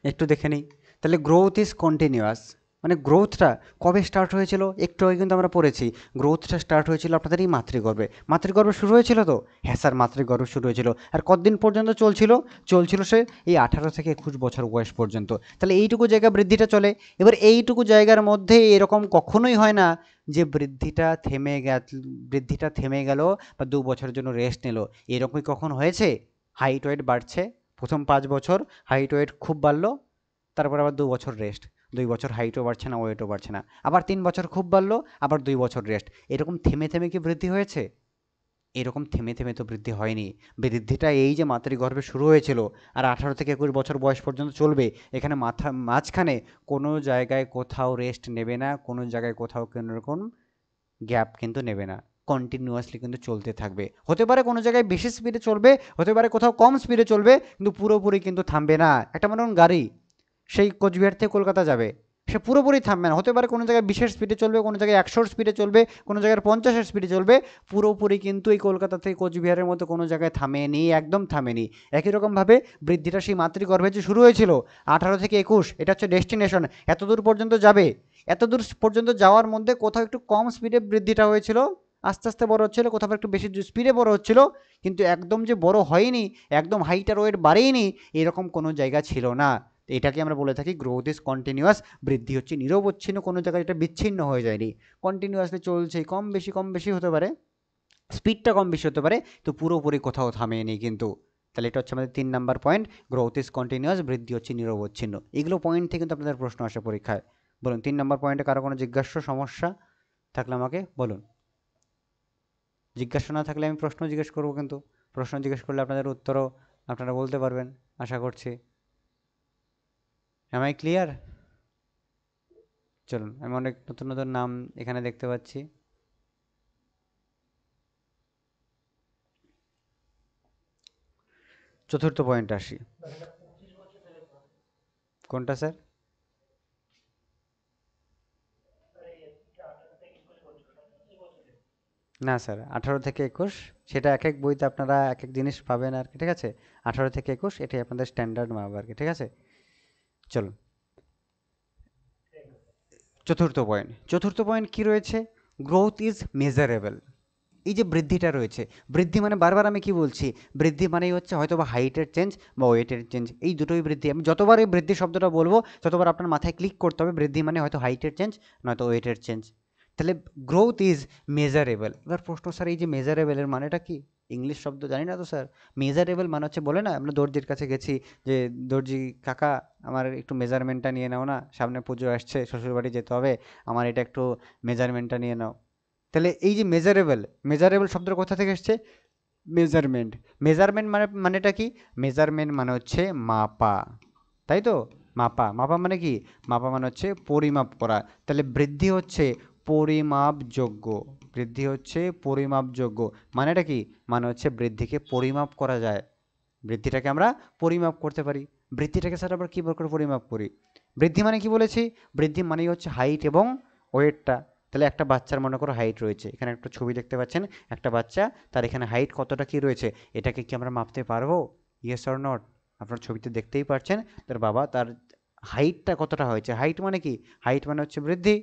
একটু দেখে নিই। তাহলে গ্রোথ ইজ কন্টিনিউয়াস মানে গ্রোথটা কবে স্টার্ট হয়েছিল? একটু আগে কিন্তু আমরা পড়েছি, গ্রোথটা স্টার্ট হয়েছিল আপনাদের এই মাতৃগর্ভে। মাতৃগর্ভে শুরু হয়েছিল তো? হ্যাঁ স্যার, মাতৃগর্ভে শুরু হয়েছিল। আর কতদিন পর্যন্ত চলছিল? চলছিল সে এই 18 থেকে 21 বছর বয়স পর্যন্ত। তাহলে এইটুকু জায়গা বৃদ্ধিটা চলে। এবার এইটুকু জায়গার মধ্যে এরকম কখনোই হয় না যে বৃদ্ধিটা থেমে গেল বা 2 বছরের জন্য রেস্ট নিল। এরকমই কখন হয়েছে? হাইট ওয়েট বাড়ছে, প্রথম 5 বছর হাইট ওয়েট খুব বাড়লো, তারপর আবার 2 বছর রেস্ট, 2 বছর হাইটও বাড়ছে না, ওয়েটও বাড়ছে না, আবার 3 বছর খুব বাড়লো, আবার 2 বছর রেস্ট। এরকম থেমে থেমে কি বৃদ্ধি হয়েছে? এরকম থেমে থেমে তো বৃদ্ধি হয়নি। বৃদ্ধিটা এই যে মাতৃগর্ভে শুরু হয়েছিল আর 18 থেকে 21 বছর বয়স পর্যন্ত চলবে, এখানে মাঝখানে কোনো জায়গায় কোথাও রেস্ট নেবে না, কোনো জায়গায় কোথাও কোনো রকম গ্যাপ কিন্তু নেবে না, কন্টিনিউয়াসলি কিন্তু চলতে থাকবে। হতে পারে কোনো জায়গায় বেশি স্পিডে চলবে, হতে পারে কোথাও কম স্পিডে চলবে, কিন্তু পুরোপুরি কিন্তু থামবে না। একটা মনে করুন গাড়ি সেই কোচবিহার থেকে কলকাতা যাবে, সে পুরোপুরি থামবে না। হতে পারে কোনো জায়গায় 20-এর স্পিডে চলবে, কোনো জায়গায় 100-এর স্পিডে চলবে, কোনো জায়গায় 50-এর স্পিডে চলবে, পুরোপুরি কিন্তু এই কলকাতা থেকে কোচবিহারের মতো কোনো জায়গায় থামেনি, একদম থামেনি। একই রকমভাবে বৃদ্ধিটা সেই মাতৃগর্ভে যে শুরু হয়েছিল 18 থেকে 21, এটা হচ্ছে ডেস্টিনেশন, এত দূর পর্যন্ত যাবে। এত দূর পর্যন্ত যাওয়ার মধ্যে কোথাও একটু কম স্পিডে বৃদ্ধিটা হয়েছিল, আস্তে আস্তে বড় হচ্ছিল, কোথাও একটু বেশি স্পিডে বড় হচ্ছিল, কিন্তু একদম যে বড় হয়নি, একদম হাইট আর ওয়েট বাড়েইনি, এরকম কোনো জায়গা ছিল না। এটাকে আমরা বলে থাকি গ্রোথ ইজ কন্টিনিউয়াস, বৃদ্ধি হচ্ছে নিরবচ্ছিন্ন, কোনো জায়গায় এটা বিচ্ছিন্ন হয়ে যায়নি, কন্টিনিউয়াসলি চলছে, কম বেশি হতে পারে, স্পিডটা কম বেশি হতে পারে, তো পুরোপুরি কোথাও থামেনি কিন্তু। তাহলে এটা হচ্ছে আমাদের 3 number point, growth is continuous, বৃদ্ধি হচ্ছে নিরবচ্ছিন্ন। এগুলো পয়েন্ট থেকে কিন্তু আপনাদের প্রশ্ন আসে পরীক্ষায়। বলুন 3 নাম্বার পয়েন্টে কারো কোনো জিজ্ঞাসা সমস্যা থাকলে আমাকে বলুন। জিজ্ঞাসা না থাকলে আমি প্রশ্ন জিজ্ঞেস করবো, কিন্তু প্রশ্ন জিজ্ঞেস করলে আপনাদের উত্তরও আপনারা বলতে পারবেন আশা করছি। Am I clear? চলুন, আমি অনেক নতুন নতুন নাম এখানে দেখতে পাচ্ছি। চতুর্থ পয়েন্ট আসি। কোনটা স্যার? না স্যার, 18 থেকে 21 সেটা এক এক বইতে আপনারা এক এক জিনিস পাবেন আর কি, ঠিক আছে? 18 থেকে 21 এটাই আপনাদের স্ট্যান্ডার্ড মাপ আর কি, ঠিক আছে? চলুন চতুর্থ পয়েন্ট কি রয়েছে? Growth is measurable. এই যে বৃদ্ধিটা রয়েছে, বৃদ্ধি মানে বারবার আমি কি বলছি, বৃদ্ধি মানেই হচ্ছে হয়তো বা হাইটের চেঞ্জ বা ওয়েটের চেঞ্জ, এই দুটোই বৃদ্ধি। আমি যতবার এই বৃদ্ধি শব্দটা বলবো ততবার আপনার মাথায় ক্লিক করতে হবে বৃদ্ধি মানে হয়তো হাইটের চেঞ্জ নয়তো ওয়েটের চেঞ্জ। তাহলে গ্রোথ ইজ মেজারেবল। এবার প্রশ্ন, স্যার এই যে মেজারেবলের মানেটা কি? ইংলিশ শব্দ জানি না তো স্যার। মেজারেবল মানে হচ্ছে, বলে না আমরা দর্জির কাছে গেছি যে দর্জি কাকা আমার একটু মেজারমেন্টটা নিয়ে নাও না, সামনে পুজো আসছে, শ্বশুরবাড়ি যেতে হবে, আমার এটা একটু মেজারমেন্টটা নিয়ে নাও। তাহলে এই যে মেজারেবল শব্দটা কোথা থেকে এসছে? মেজারমেন্ট। মেজারমেন্ট মানেটা কি? মেজারমেন্ট মানে হচ্ছে মাপা, তাই তো? মাপা মানে কি? মাপা মানে হচ্ছে পরিমাপ করা। তাহলে বৃদ্ধি হচ্ছে পরিমাপযোগ্য, বৃদ্ধি হচ্ছে পরিমাপযোগ্য। মানেটা কি? মানে হচ্ছে বৃদ্ধিকে পরিমাপ করা যায়, বৃদ্ধিটাকে আমরা পরিমাপ করতে পারি। বৃদ্ধিটাকে স্যার আবার কী করে পরিমাপ করি? বৃদ্ধি মানে কি বলেছি? বৃদ্ধি মানেই হচ্ছে হাইট এবং ওয়েটটা। তাহলে একটা বাচ্চার মনে করো হাইট রয়েছে, এখানে একটা ছবি দেখতে পাচ্ছেন, একটা বাচ্চা, তার এখানে হাইট কতটা কি রয়েছে, এটাকে কি আমরা মাপতে পারবো? Yes or not? আপনার ছবিতে দেখতেই পাচ্ছেন তার বাবা তার হাইটটা কতটা হয়েছে। হাইট মানে কি? হাইট মানে হচ্ছে বৃদ্ধি,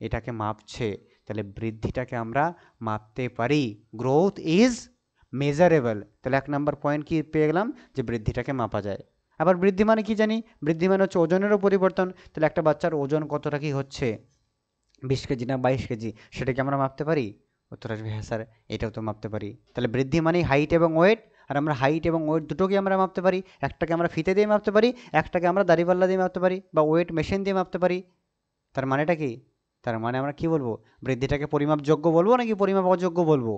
এটাকে মাপছে। তাহলে বৃদ্ধিটাকে আমরা মাপতে পারি। Growth is measurable. তাহলে 1 নাম্বার পয়েন্ট কি পেয়ে গেলাম? যে বৃদ্ধিটাকে মাপা যায়। আবার বৃদ্ধি মানে কি জানি? বৃদ্ধি মানে হচ্ছে ওজনেরও পরিবর্তন। তাহলে একটা বাচ্চার ওজন কতটা কি হচ্ছে, 20 কেজি না 22 কেজি, সেটা কি আমরা মাপতে পারি? উত্তর আসবে হ্যাঁ স্যার, এটাও তো মাপতে পারি। তাহলে বৃদ্ধি মানেই হাইট এবং ওয়েট, আর আমরা হাইট এবং ওয়েট দুটোকে আমরা মাপতে পারি। একটাকে আমরা ফিতে দিয়ে মাপতে পারি, একটাকে আমরা দাঁড়িপাল্লা দিয়ে মাপতে পারি, বা ওয়েট মেশিন দিয়ে মাপতে পারি। তার মানেটা কি? তার মানে আমরা কি বলবো? বৃদ্ধিটাকে পরিমাপযোগ্য বলবো নাকি পরিমাপ অযোগ্য বলবো?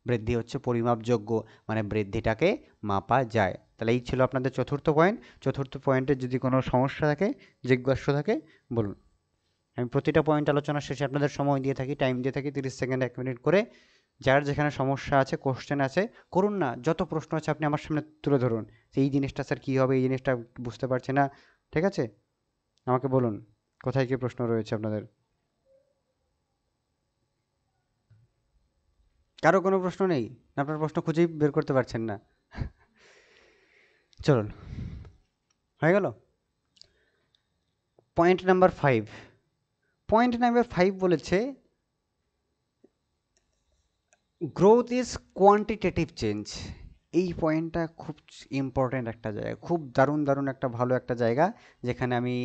বৃদ্ধি হচ্ছে পরিমাপযোগ্য, মানে বৃদ্ধিটাকে মাপা যায়। তাহলে এই ছিল আপনাদের চতুর্থ পয়েন্ট। চতুর্থ পয়েন্টে যদি কোনো সমস্যা থাকে, জিজ্ঞাসা থাকে, বলুন। আমি প্রতিটা পয়েন্ট আলোচনার শেষে আপনাদের সময় দিয়ে থাকি, টাইম দিয়ে থাকি 30 সেকেন্ড 1 মিনিট করে। যার যেখানে সমস্যা আছে, কোশ্চেন আছে, করুন না। যত প্রশ্ন আছে আপনি আমার সামনে তুলে ধরুন, যে এই জিনিসটা স্যার কী হবে, এই জিনিসটা বুঝতে পারছি না, ঠিক আছে? আমাকে বলুন কোথায় কী প্রশ্ন রয়েছে আপনাদের। কারো কোনো প্রশ্ন নেই? আপনার প্রশ্ন খুঁজেই বের করতে পারছেন না? চলুন, হয়ে গেল। Point number 5। পয়েন্ট নাম্বার 5 বলেছে গ্রোথ ইজ কোয়ান্টিটেটিভ চেঞ্জ। এই পয়েন্টটা খুব ইম্পর্ট্যান্ট একটা জায়গা, খুব দারুণ একটা ভালো একটা জায়গা, যেখানে আমি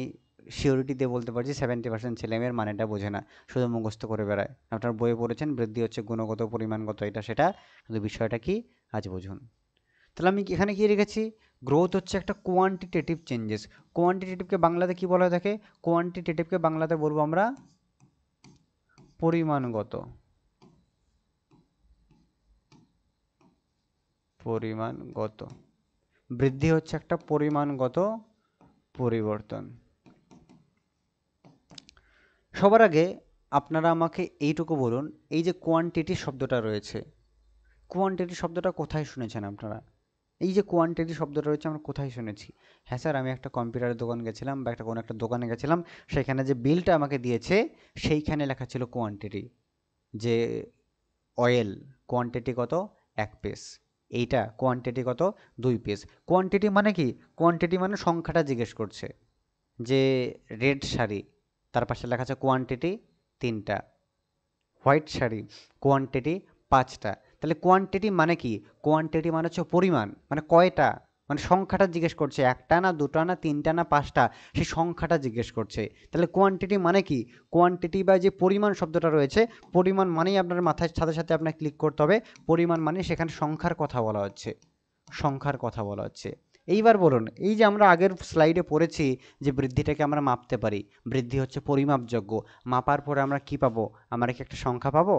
শিওরিটি দিয়ে বলতে পারছি 70% ছেলেমেয়ের মানেটা বোঝে না, শুধু মুখস্থ করে বেড়ায়। আপনার বইয়ে পড়েছেন বৃদ্ধি হচ্ছে গুণগত পরিমাণগত, এটা সেটা, কিন্তু বিষয়টা কি আজ বুঝুন। তাহলে আমি এখানে কি রেখেছি? গ্রোথ হচ্ছে একটা কোয়ান্টিটেটিভ চেঞ্জেস। কোয়ান্টিটেটিভকে বাংলাতে কি বলা থাকে? কোয়ান্টিটেটিভকে বাংলাতে বলবো আমরা পরিমাণগত। পরিমাণগত বৃদ্ধি হচ্ছে একটা পরিমাণগত পরিবর্তন। সবার আগে আপনারা আমাকে এইটুকু বলুন, এই যে কোয়ান্টিটি শব্দটা রয়েছে, কোয়ান্টিটি শব্দটা কোথায় শুনেছেন আপনারা? এই যে কোয়ান্টিটি শব্দটা রয়েছে আমরা কোথায় শুনেছি? হ্যাঁ স্যার, আমি একটা কম্পিউটারের দোকান গেছিলাম বা কোনো একটা দোকানে গেছিলাম, সেখানে যে বিলটা আমাকে দিয়েছে সেইখানে লেখা ছিল কোয়ান্টিটি, যে অয়েল কোয়ান্টিটি কত, 1 পিস, এইটা কোয়ান্টিটি কত, 2 পিস। কোয়ান্টিটি মানে কি? কোয়ান্টিটি মানে সংখ্যাটা জিজ্ঞেস করছে। যে রেড শাড়ি, তার পাশে লেখা আছে কোয়ান্টিটি 3টা, হোয়াইট শাড়ি কোয়ান্টিটি 5টা। তাহলে কোয়ান্টিটি মানে কি? কোয়ান্টিটি মানে হচ্ছে পরিমাণ, মানে কয়টা, মানে সংখ্যাটা জিজ্ঞেস করছে, একটা না দুটা না তিনটা না পাঁচটা, সেই সংখ্যাটা জিজ্ঞেস করছে। তাহলে কোয়ান্টিটি মানে কি? কোয়ান্টিটি বা যে পরিমাণ শব্দটা রয়েছে, পরিমাণ মানেই আপনার মাথায় সাথে সাথে আপনার ক্লিক করতে হবে, পরিমাণ মানে সেখানে সংখ্যার কথা বলা হচ্ছে, সংখ্যার কথা বলা হচ্ছে। এইবার বলুন, এই যে আমরা আগের স্লাইডে পড়েছি যে বৃদ্ধিটাকে আমরা মাপতে পারি, বৃদ্ধি হচ্ছে পরিমাপযোগ্য, মাপার পরে আমরা কি পাবো? আমরা কি একটা সংখ্যা পাবো?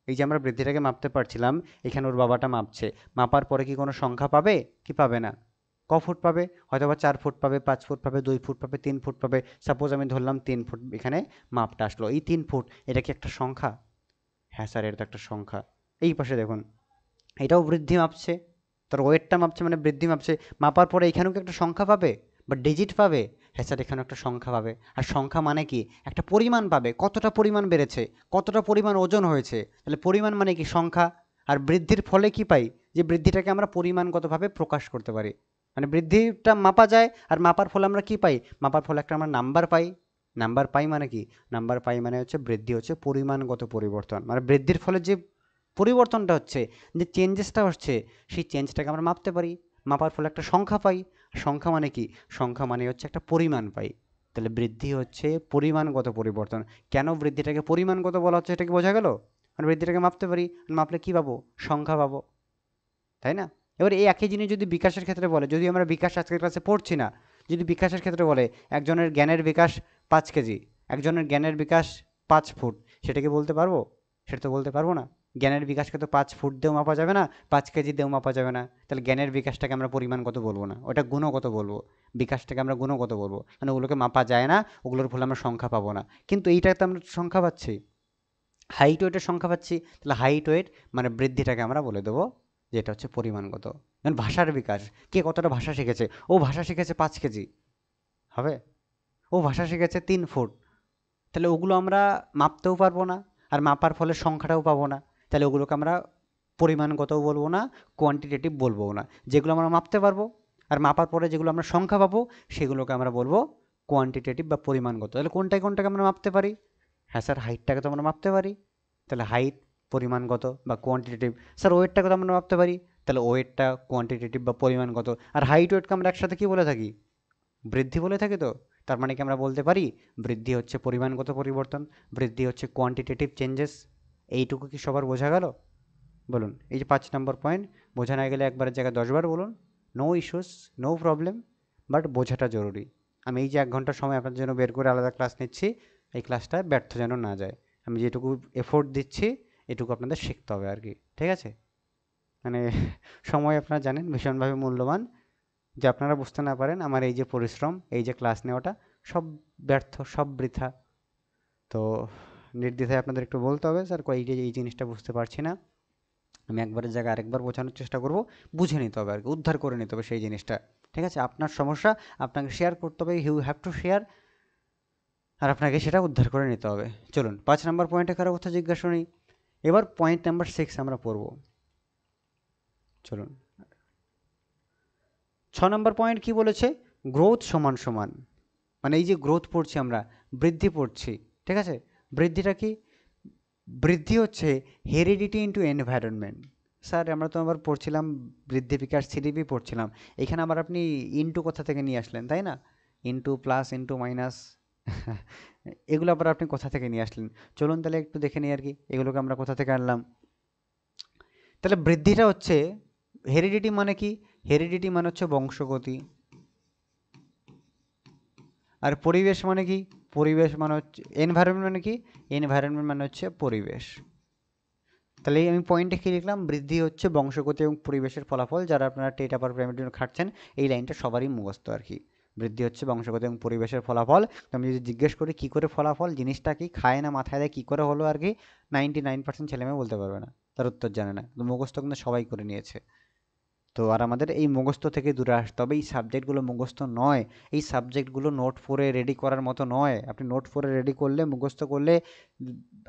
এই যে আমরা বৃদ্ধিটাকে মাপতে পারছিলাম, এখানে ওর বাবাটা মাপছে, মাপার পরে কি কোনো সংখ্যা পাবে কি পাবে না? ক ফুট পাবে? হয়তো বা 4 ফুট পাবে, 5 ফুট পাবে, 2 ফুট পাবে, 3 ফুট পাবে। সাপোজ আমি ধরলাম 3 ফুট এখানে মাপটা আসলো, এই 3 ফুট এটা কি একটা সংখ্যা? হ্যাঁ স্যার, এটা তো একটা সংখ্যা। এই পাশে দেখুন, এটাও বৃদ্ধি মাপছে, তার ওয়েটটা মাপছে মানে বৃদ্ধি মাপছে, মাপার পরে এখানেও কি একটা সংখ্যা পাবে বা ডিজিট পাবে? হ্যাঁ স্যার, এখানেও একটা সংখ্যা পাবে। আর সংখ্যা মানে কি? একটা পরিমাণ পাবে, কতটা পরিমাণ বেড়েছে, কতটা পরিমাণ ওজন হয়েছে। তাহলে পরিমাণ মানে কি? সংখ্যা। আর বৃদ্ধির ফলে কি পাই? যে বৃদ্ধিটাকে আমরা পরিমাণগতভাবে প্রকাশ করতে পারি, মানে বৃদ্ধিটা মাপা যায়, আর মাপার ফলে আমরা কি পাই? মাপার ফলে একটা আমরা নাম্বার পাই। নাম্বার পাই মানে কি? নাম্বার পাই মানে হচ্ছে বৃদ্ধি হচ্ছে পরিমাণগত পরিবর্তন, মানে বৃদ্ধির ফলে যে পরিবর্তনটা হচ্ছে, যে চেঞ্জেসটা হচ্ছে, সেই চেঞ্জটাকে আমরা মাপতে পারি, মাপার ফলে একটা সংখ্যা পাই। সংখ্যা মানে কি? সংখ্যা মানে হচ্ছে একটা পরিমাণ পাই। তাহলে বৃদ্ধি হচ্ছে পরিমাণগত পরিবর্তন। কেন বৃদ্ধিটাকে পরিমাণগত বলা হচ্ছে, এটা কি বোঝা গেল? মানে বৃদ্ধিটাকে মাপতে পারি, মাপলে কি পাবো? সংখ্যা পাবো, তাই না? এবার এই একই জিনিস যদি বিকাশের ক্ষেত্রে বলে, যদি আমরা বিকাশ আজকের ক্লাসে পড়ছি না, যদি বিকাশের ক্ষেত্রে বলে একজনের জ্ঞানের বিকাশ 5 কেজি, একজনের জ্ঞানের বিকাশ 5 ফুট, সেটা কি বলতে পারবো? সেটা তো বলতে পারবো না। জ্ঞানের বিকাশকে তো 5 ফুট দিয়েও মাপা যাবে না, 5 কেজি দিয়েও মাপা যাবে না। তাহলে জ্ঞানের বিকাশটাকে আমরা পরিমাণগত বলবো না, ওটা গুণগত বলবো। বিকাশটাকে আমরা গুণগত বলবো, মানে ওগুলোকে মাপা যায় না, ওগুলোর ফলে আমরা সংখ্যা পাবো না। কিন্তু এইটাতে আমরা সংখ্যা পাচ্ছি, হাইট ওয়েটের সংখ্যা পাচ্ছি। তাহলে হাইট ওয়েট মানে বৃদ্ধিটাকে আমরা বলে দেবো যে এটা হচ্ছে পরিমাণগত। যেমন ভাষার বিকাশ, কে কতটা ভাষা শিখেছে? ও ভাষা শিখেছে 5 কেজি, হবে? ও ভাষা শিখেছে 3 ফুট। তাহলে ওগুলো আমরা মাপতেও পারবো না, আর মাপার ফলে সংখ্যাটাও পাবো না। তাহলে ওগুলোকে আমরা পরিমাণগতও বলবো না, কোয়ান্টিটেটিভ বলবো না। যেগুলো আমরা মাপতে পারবো আর মাপার পরে যেগুলো আমরা সংখ্যা পাবো, সেগুলোকে আমরা বলবো কোয়ান্টিটেটিভ বা পরিমাণগত। তাহলে কোনটাকে আমরা মাপতে পারি? হ্যাঁ স্যার, হাইটটাকে তো আমরা মাপতে পারি, তাহলে হাইট পরিমাণগত বা কোয়ান্টিটেটিভ। স্যার ওয়েটটাকে তো আমরা মাপতে পারি, তাহলে ওয়েটটা কোয়ান্টিটেটিভ বা পরিমাণগত। আর হাইট ওয়েটকে আমরা একসাথে কি বলে থাকি? বৃদ্ধি বলে থাকি তো। তার মানে কি আমরা বলতে পারি বৃদ্ধি হচ্ছে পরিমাণগত পরিবর্তন, বৃদ্ধি হচ্ছে কোয়ান্টিটেটিভ চেঞ্জেস? এইটুকু কি সবার বোঝা গেল? বলুন, এই যে 5 নম্বর পয়েন্ট, বোঝা না গেলে একবারের জায়গায় 10বার বলুন। No issues, no problem, but বোঝাটা জরুরি। আমি এই যে 1 ঘন্টা সময় আপনাদের জন্য বের করে আলাদা ক্লাস নিচ্ছি, এই ক্লাসটা ব্যর্থ যেন না যায়। আমি যেটুকু এফোর্ট দিচ্ছি, এটুকু আপনাদের শিখতে হবে আর কি, ঠিক আছে? মানে সময় আপনারা জানেন ভীষণভাবে মূল্যবান। যে আপনারা বুঝতে না পারেন আমার এই যে পরিশ্রম, এই যে ক্লাস নেওয়াটা, সব ব্যর্থ, সব বৃথা। তো নির্দ্বিধায় আপনাদের একটু বলতে হবে, স্যার এই জিনিসটা বুঝতে পারছি না, আমি একবারের জায়গায় আরেকবার বোঝানোর চেষ্টা করব, বুঝে নিতে হবে আর কি, উদ্ধার করে নিতে হবে সেই জিনিসটা। ঠিক আছে? আপনার সমস্যা আপনাকে শেয়ার করতে হবে, ইউ হ্যাভ টু শেয়ার, আর আপনাকে সেটা উদ্ধার করে নিতে হবে। চলুন 5 নম্বর পয়েন্টে কারো কথা জিজ্ঞাসা নেই। এবার পয়েন্ট নাম্বার 6 আমরা পড়ব। চলুন, 6 নম্বর পয়েন্ট কি বলেছে? গ্রোথ সমান সমান, মানে এই যে গ্রোথ পড়ছি আমরা, বৃদ্ধি পড়ছি, ঠিক আছে? বৃদ্ধিটা কি? বৃদ্ধি হচ্ছে হেরিডিটি ইন্টু এনভায়রনমেন্ট। স্যার আমরা তো আবার পড়ছিলাম বৃদ্ধি বিকাশ সিডিপি পড়ছিলাম, এখানে আবার আপনি ইন্টু কোথা থেকে নিয়ে আসলেন, তাই না? ইন্টু প্লাস ইন্টু মাইনাস এগুলো আবার আপনি কোথা থেকে নিয়ে আসলেন? চলুন তাহলে একটু দেখে নিই আর কি, এগুলোকে আমরা কোথা থেকে আনলাম। তাহলে বৃদ্ধিটা হচ্ছে হেরিডিটি মানে কি? হেরিডিটি মানে হচ্ছে বংশগতি। আর পরিবেশ মানে কি? পরিবেশ মানে হচ্ছে এনভায়রনমেন্ট, মানে কি? এনভায়রনমেন্ট মানে হচ্ছে পরিবেশ। তাহলে আমি পয়েন্টে কি লিখলাম? বৃদ্ধি হচ্ছে বংশগতি এবং পরিবেশের ফলাফল। যারা আপনারা টেট আপার প্রাইমারির জন্য খাটছেন, এই লাইনটা সবারই মুখস্থ আর কি। বৃদ্ধি হচ্ছে বংশগতি এবং পরিবেশের ফলাফল। তো আমি যদি জিজ্ঞেস করি কী করে ফলাফল, জিনিসটা কি খায় না মাথায় দেয়, কী করে হলো আর কি, 99% ছেলেমেয়ে বলতে পারবে না, তার উত্তর জানে না। তো মুখস্থ কিন্তু সবাই করে নিয়েছে। তো আর আমাদের এই মুখস্থ থেকে দূরে আসতে হবে। এই সাবজেক্টগুলো মুখস্থ নয়, এই সাবজেক্টগুলো নোট পড়ে রেডি করার মতো নয়। আপনি নোট পড়ে রেডি করলে, মুখস্থ করলে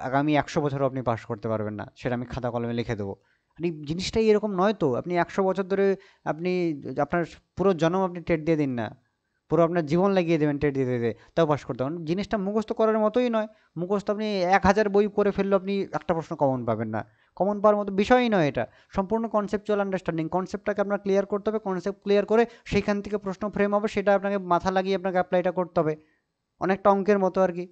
আগামী 100 বছরও আপনি পাস করতে পারবেন না, সেটা আমি খাতা কলমে লিখে দেবো। মানে জিনিসটাই এরকম নয় তো। আপনি 100 বছর ধরে আপনি আপনার পুরো জন্ম আপনি টেট দিয়ে দিন না, পুরো আপনার জীবন লাগিয়ে দেবেন টেট দিতে দিতে, তাও পাস করতে পারবেন। জিনিসটা মুখস্থ করার মতোই নয়। মুখস্থ আপনি 1000 বই পড়ে ফেললেও আপনি একটা প্রশ্ন কমন পাবেন না। কমন পাওয়ার মতো বিষয়ই নয় এটা। সম্পূর্ণ কনসেপচুয়াল আন্ডারস্ট্যান্ডিং, কনসেপ্টটাকে আপনার ক্লিয়ার করতে হবে। কনসেপ্ট ক্লিয়ার করে সেইখান থেকে প্রশ্ন ফ্রেম হবে, সেটা আপনাকে মাথা লাগিয়ে আপনাকে অ্যাপ্লাইটা করতে হবে। অনেকটা অঙ্কের মতো আর কি।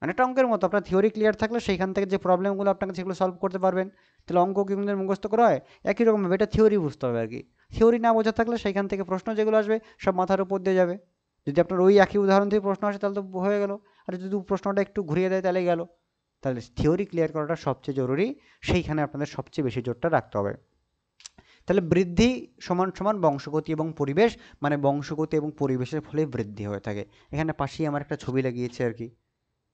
অনেকটা অঙ্কের মতো, আপনার থিওরি ক্লিয়ার থাকলে সেইখান থেকে যে প্রবলেমগুলো আপনাকে সেগুলো সলভ করতে পারবেন। তাহলে অঙ্ক কি আমাদের মুখস্থ করা হয়? একই রকমভাবে এটা থিওরি বুঝতে হবে আর কি। থিওরি না বোঝা থাকলে সেইখান থেকে প্রশ্ন যেগুলো আসবে সব মাথার উপর দিয়ে যাবে। যদি আপনার ওই একই উদাহরণ থেকে প্রশ্ন আসে তাহলে তো হয়ে গেল। আর যদি প্রশ্নটা একটু ঘুরিয়ে দেয় তাহলে গেল। তাহলে থিওরি ক্লিয়ার করাটা সবচেয়ে জরুরি, সেইখানে আপনাদের সবচেয়ে বেশি জোরটা রাখতে হবে। তাহলে বৃদ্ধি সমান সমান বংশগতি এবং পরিবেশ, মানে বংশগতি এবং পরিবেশের ফলে বৃদ্ধি হয়ে থাকে। এখানে পাশেই আমার একটা ছবি লাগিয়েছে আর কি।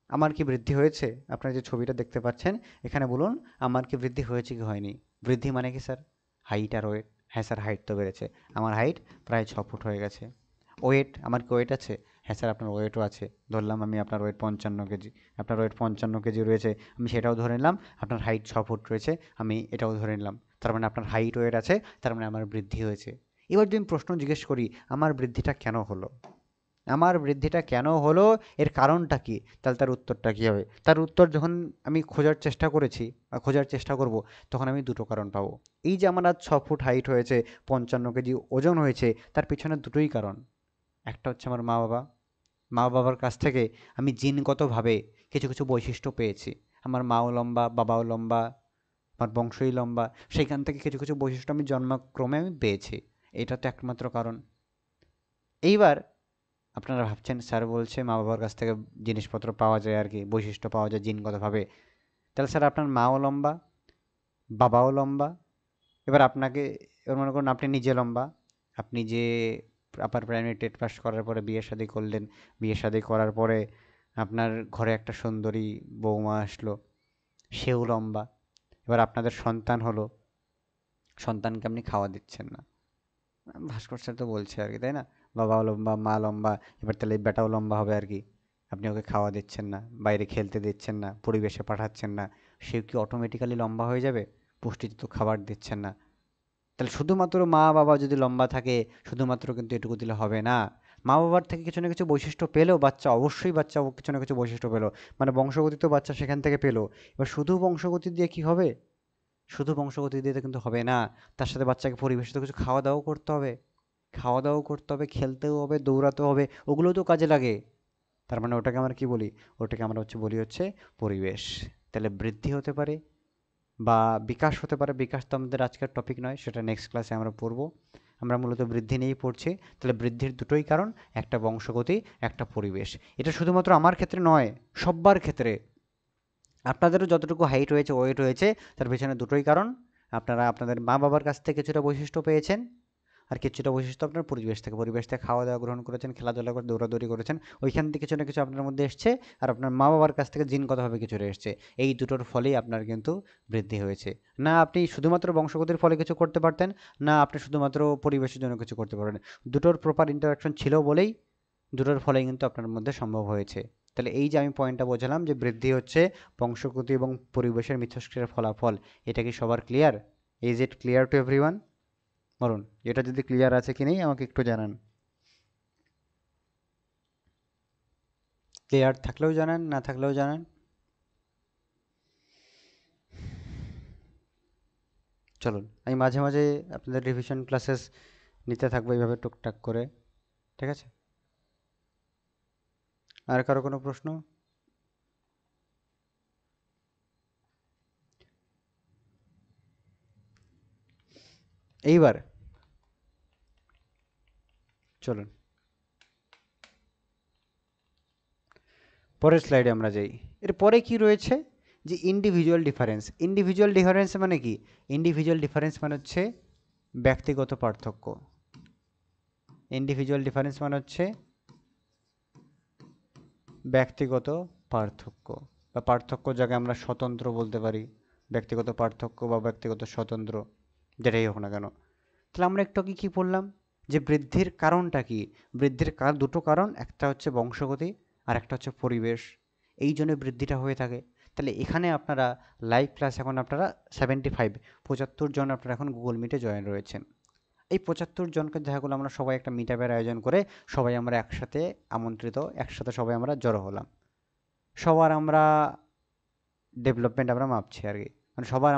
আমার কি বৃদ্ধি হয়েছে? আপনারা যে ছবিটা দেখতে পাচ্ছেন, এখানে বলুন আমার কি বৃদ্ধি হয়েছে কি হয়নি? বৃদ্ধি মানে কি স্যার? হাইট আর ওয়েট। হ্যাঁ স্যার, হাইট তো বেড়েছে। আমার হাইট প্রায় 6 ফুট হয়ে গেছে। ওয়েট, আমার কি ওয়েট আছে? হ্যাঁ স্যার, আপনার ওয়েটও আছে। ধরলাম আমি আপনার ওয়েট 55 কেজি। আপনার ওয়েট 55 কেজি রয়েছে, আমি সেটাও ধরে নিলাম। আপনার হাইট 6 ফুট রয়েছে, আমি এটাও ধরে নিলাম। তার মানে আপনার হাইট ওয়েট আছে, তার মানে আমার বৃদ্ধি হয়েছে। এবার যদি আমি প্রশ্ন জিজ্ঞেস করি, আমার বৃদ্ধিটা কেন হলো? আমার বৃদ্ধিটা কেন হলো, এর কারণটা কি? তাহলে তার উত্তরটা কী হবে? তার উত্তর যখন আমি খোঁজার চেষ্টা করেছি বা খোঁজার চেষ্টা করব, তখন আমি দুটো কারণ পাবো। এই যে আমার আজ 6 ফুট হাইট হয়েছে, 55 কেজি ওজন হয়েছে, তার পিছনে দুটোই কারণ। একটা হচ্ছে আমার মা বাবা। মা বাবার কাছ থেকে আমি জিনগতভাবে কিছু কিছু বৈশিষ্ট্য পেয়েছি। আমার মাও লম্বা, বাবাও লম্বা, আমার বংশই লম্বা। সেইখান থেকে কিছু কিছু বৈশিষ্ট্য আমি জন্মক্রমে আমি পেয়েছি। এটা তো একমাত্র কারণ। এইবার আপনারা ভাবছেন স্যার বলছে মা বাবার কাছ থেকে জিনিসপত্র পাওয়া যায় আর কি, বৈশিষ্ট্য পাওয়া যায় জিনগতভাবে। তাহলে স্যার আপনার মাও লম্বা, বাবাও লম্বা, এবার আপনাকে, এবার মনে করুন আপনি নিজে লম্বা। আপনি যে আপার প্রাইমারি টেট পাস করার পরে বিয়ে শাদী করলেন, বিয়ে শাদী করার পরে আপনার ঘরে একটা সুন্দরী বৌমা আসলো, সেও লম্বা। এবার আপনাদের সন্তান হলো, সন্তানকে আপনি খাওয়া দিচ্ছেন না। ভাস্কর স্যার তো বলছে আর কি, তাই না? বাবাও লম্বা, মা লম্বা, এবার তাহলে বেটাও লম্বা হবে আর কি। আপনি ওকে খাওয়া দিচ্ছেন না, বাইরে খেলতে দিচ্ছেন না, পরিবেশে পাঠাচ্ছেন না, সে কি অটোমেটিক্যালি লম্বা হয়ে যাবে? পুষ্টিযুক্ত খাবার দিচ্ছেন না। তাহলে শুধুমাত্র মা বাবা যদি লম্বা থাকে, শুধুমাত্র কিন্তু এটুকু দিলে হবে না। মা বাবার থেকে কিছু না কিছু বৈশিষ্ট্য পেলেও বাচ্চা, অবশ্যই বাচ্চা কিছু না কিছু বৈশিষ্ট্য পেলো, মানে বংশগতি তো বাচ্চা সেখান থেকে পেলো। এবার শুধু বংশগতি দিয়ে কি হবে? শুধু বংশগতি দিয়ে তো কিন্তু হবে না। তার সাথে বাচ্চাকে পরিবেশে তো কিছু খাওয়া দাওয়াও করতে হবে। খাওয়া দাওয়াও করতে হবে, খেলতেও হবে, দৌড়াতেও হবে, ওগুলোও তো কাজে লাগে। তার মানে ওটাকে আমরা কি বলি? ওটাকে আমরা বলি হচ্ছে পরিবেশ। তাহলে বৃদ্ধি হতে পারে বা বিকাশ হতে পারে। বিকাশ তো আমাদের আজকের টপিক নয়, সেটা নেক্সট ক্লাসে আমরা পড়বো। আমরা মূলত বৃদ্ধি নিয়েই পড়ছি। তাহলে বৃদ্ধির দুটোই কারণ, একটা বংশগতি, একটা পরিবেশ। এটা শুধুমাত্র আমার ক্ষেত্রে নয়, সব্বার ক্ষেত্রে। আপনাদেরও যতটুকু হাইট হয়েছে, ওয়েট হয়েছে, তার পেছনে দুটোই কারণ। আপনারা আপনাদের মা বাবার কাছ থেকে কিছুটা বৈশিষ্ট্য পেয়েছেন, আর কিছুটা বৈশিষ্ট্য আপনার পরিবেশ থেকে, খাওয়া দাওয়া গ্রহণ করেছেন, খেলাধুলা করে, দৌড়াদৌড়ি করেছেন, ওইখান থেকে কিছু না কিছু আপনার মধ্যে এসছে। আর আপনার মা বাবার কাছ থেকে জিনগতভাবে কিছুটা এসছে। এই দুটোর ফলেই আপনার কিন্তু বৃদ্ধি হয়েছে। না আপনি শুধুমাত্র বংশগতির ফলে কিছু করতে পারতেন, না আপনি শুধুমাত্র পরিবেশের জন্য কিছু করতে পারবেন। দুটোর প্রপার ইন্টারাকশন ছিল বলেই দুটোর ফলেই কিন্তু আপনার মধ্যে সম্ভব হয়েছে। তাহলে এই যে আমি পয়েন্টটা বোঝালাম যে বৃদ্ধি হচ্ছে বংশগতি এবং পরিবেশের মিথস্ক্রিয়ার ফলাফল, এটা কি সবার clear? Is it clear to everyone? বলুন, এটা যদি ক্লিয়ার আছে কি নেই আমাকে একটু জানান। ক্লিয়ার থাকলেও জানান, না থাকলেও জানান। চলুন, আমি মাঝে মাঝে আপনাদের রিভিশন ক্লাসেস নিতে থাকবো এইভাবে টুকটাক করে। ঠিক আছে? আর কারো কোনো প্রশ্ন? এইবার চলুন পরের স্লাইডে আমরা যাই। এর পরে কি রয়েছে? যে ইন্ডিভিজুয়াল ডিফারেন্স। ইন্ডিভিজুয়াল ডিফারেন্স মানে কি? ইন্ডিভিজুয়াল ডিফারেন্স মানে হচ্ছে ব্যক্তিগত পার্থক্য। ইন্ডিভিজুয়াল ডিফারেন্স মানে হচ্ছে ব্যক্তিগত পার্থক্য, বা পার্থক্য যাকে আমরা স্বতন্ত্র বলতে পারি। ব্যক্তিগত পার্থক্য বা ব্যক্তিগত স্বতন্ত্র, যেটাই হোক না কেন। তাহলে আমরা একটু আগে কী পড়লাম? যে বৃদ্ধির কারণটা কি? বৃদ্ধির দুটো কারণ, একটা হচ্ছে বংশগতি আর একটা হচ্ছে পরিবেশ। এই জন্য বৃদ্ধিটা হয়ে থাকে। তাহলে এখানে আপনারা লাইভ ক্লাস এখন আপনারা 75, 75 জন আপনারা এখন গুগল মিটে জয়েন রয়েছেন। এই 75 জনকে দেখা গেলো আমরা সবাই একটা মিট আপের আয়োজন করে সবাই আমরা একসাথে আমন্ত্রিত, একসাথে সবাই আমরা জড়ো হলাম। সবার আমরা ডেভেলপমেন্ট আমরা মাপছি আর কি, মানে সবার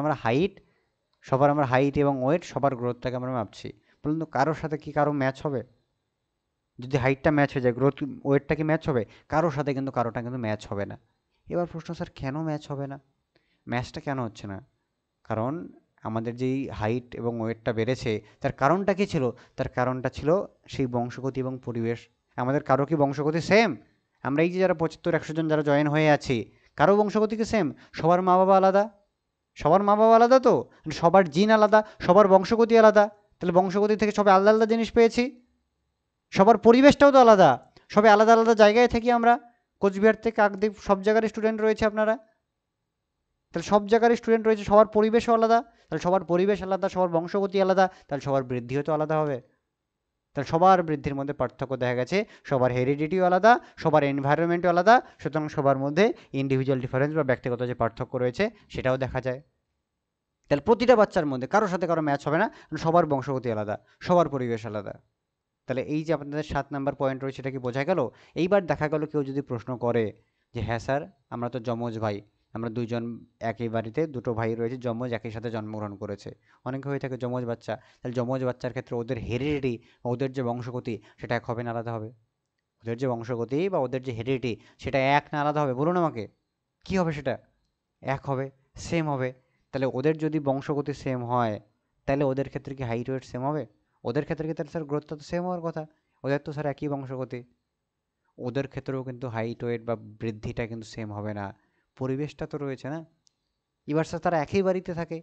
আমরা হাইট এবং ওয়েট সবার গ্রোথটাকে আমরা মাপছি। বলুন তো কারোর সাথে কি কারো ম্যাচ হবে? যদি হাইটটা ম্যাচ হয়ে যায়, গ্রোথ ওয়েটটা কি ম্যাচ হবে? কারোর সাথে কিন্তু কারোটা কিন্তু ম্যাচ হবে না। এবার প্রশ্ন, স্যার কেন ম্যাচ হবে না? ম্যাচটা কেন হচ্ছে না? কারণ আমাদের যেই হাইট এবং ওয়েটটা বেড়েছে তার কারণটা কী ছিল? তার কারণটা ছিল সেই বংশগতি এবং পরিবেশ। আমাদের কারো কি বংশগতি সেম? আমরা এই যে যারা 75-100 জন যারা জয়েন হয়ে আছি, কারো বংশগতি কি সেম? সবার মা বাবা আলাদা, সবার মা বাবা আলাদা, তো সবার জিন আলাদা, সবার বংশগতি আলাদা। তাহলে বংশগতি থেকে সবাই আলাদা আলাদা জিনিস পেয়েছি। সবার পরিবেশটাও তো আলাদা, সবাই আলাদা আলাদা জায়গায় থাকি আমরা। কোচবিহার থেকে কাকদ্বীপ সব জায়গার স্টুডেন্ট রয়েছে আপনারা, তাহলে সব জায়গার স্টুডেন্ট রয়েছে, সবার পরিবেশও আলাদা। তাহলে সবার পরিবেশ আলাদা, সবার বংশগতি আলাদা, তাহলে সবার বৃদ্ধিও তো আলাদা হবে। তাহলে সবার বৃদ্ধির মধ্যে পার্থক্য দেখা গেছে, সবার হেরিডিটিও আলাদা, সবার এনভায়রনমেন্টও আলাদা, সুতরাং সবার মধ্যে ইন্ডিভিজুয়াল ডিফারেন্স বা ব্যক্তিগত যে পার্থক্য রয়েছে সেটাও দেখা যায়। তাহলে প্রতিটা বাচ্চার মধ্যে কারোর সাথে কারো ম্যাচ হবে না, সবার বংশগতি আলাদা, সবার পরিবেশ আলাদা। তাহলে এই যে আপনাদের 7 নাম্বার পয়েন্ট রয়েছে, এটা কি বোঝা গেল? এইবার দেখা গেল কেউ যদি প্রশ্ন করে যে হ্যাঁ স্যার, আমরা তো যমজ ভাই, আমরা দুইজন একই বাড়িতে দুটো ভাই রয়েছে, যমজ, একই সাথে জন্মগ্রহণ করেছে। অনেকে হয়ে থাকে যমজ বাচ্চা, তাহলে যমজ বাচ্চার ক্ষেত্রে ওদের হেরিডিটি, ওদের যে বংশগতি সেটা এক হবে না আলাদা হবে? ওদের যে বংশগতি বা ওদের যে হেরিডিটি সেটা এক না আলাদা হবে? বলুন আমাকে, কি হবে সেটা? এক হবে, সেম হবে। তাহলে ওদের যদি বংশগতি সেম হয়, তাহলে ওদের ক্ষেত্রে কি হাইট ওয়েট সেম হবে? ওদের ক্ষেত্রে কি তাহলে স্যার গ্রোথটা তো সেম হওয়ার কথা? ওদের তো স্যার একই বংশগতি। ওদের ক্ষেত্রেও কিন্তু হাইট ওয়েট বা বৃদ্ধিটা কিন্তু সেম হবে না, পরিবেশটা তো রয়েছে না। এবার স্যার তারা একই বাড়িতে থাকে,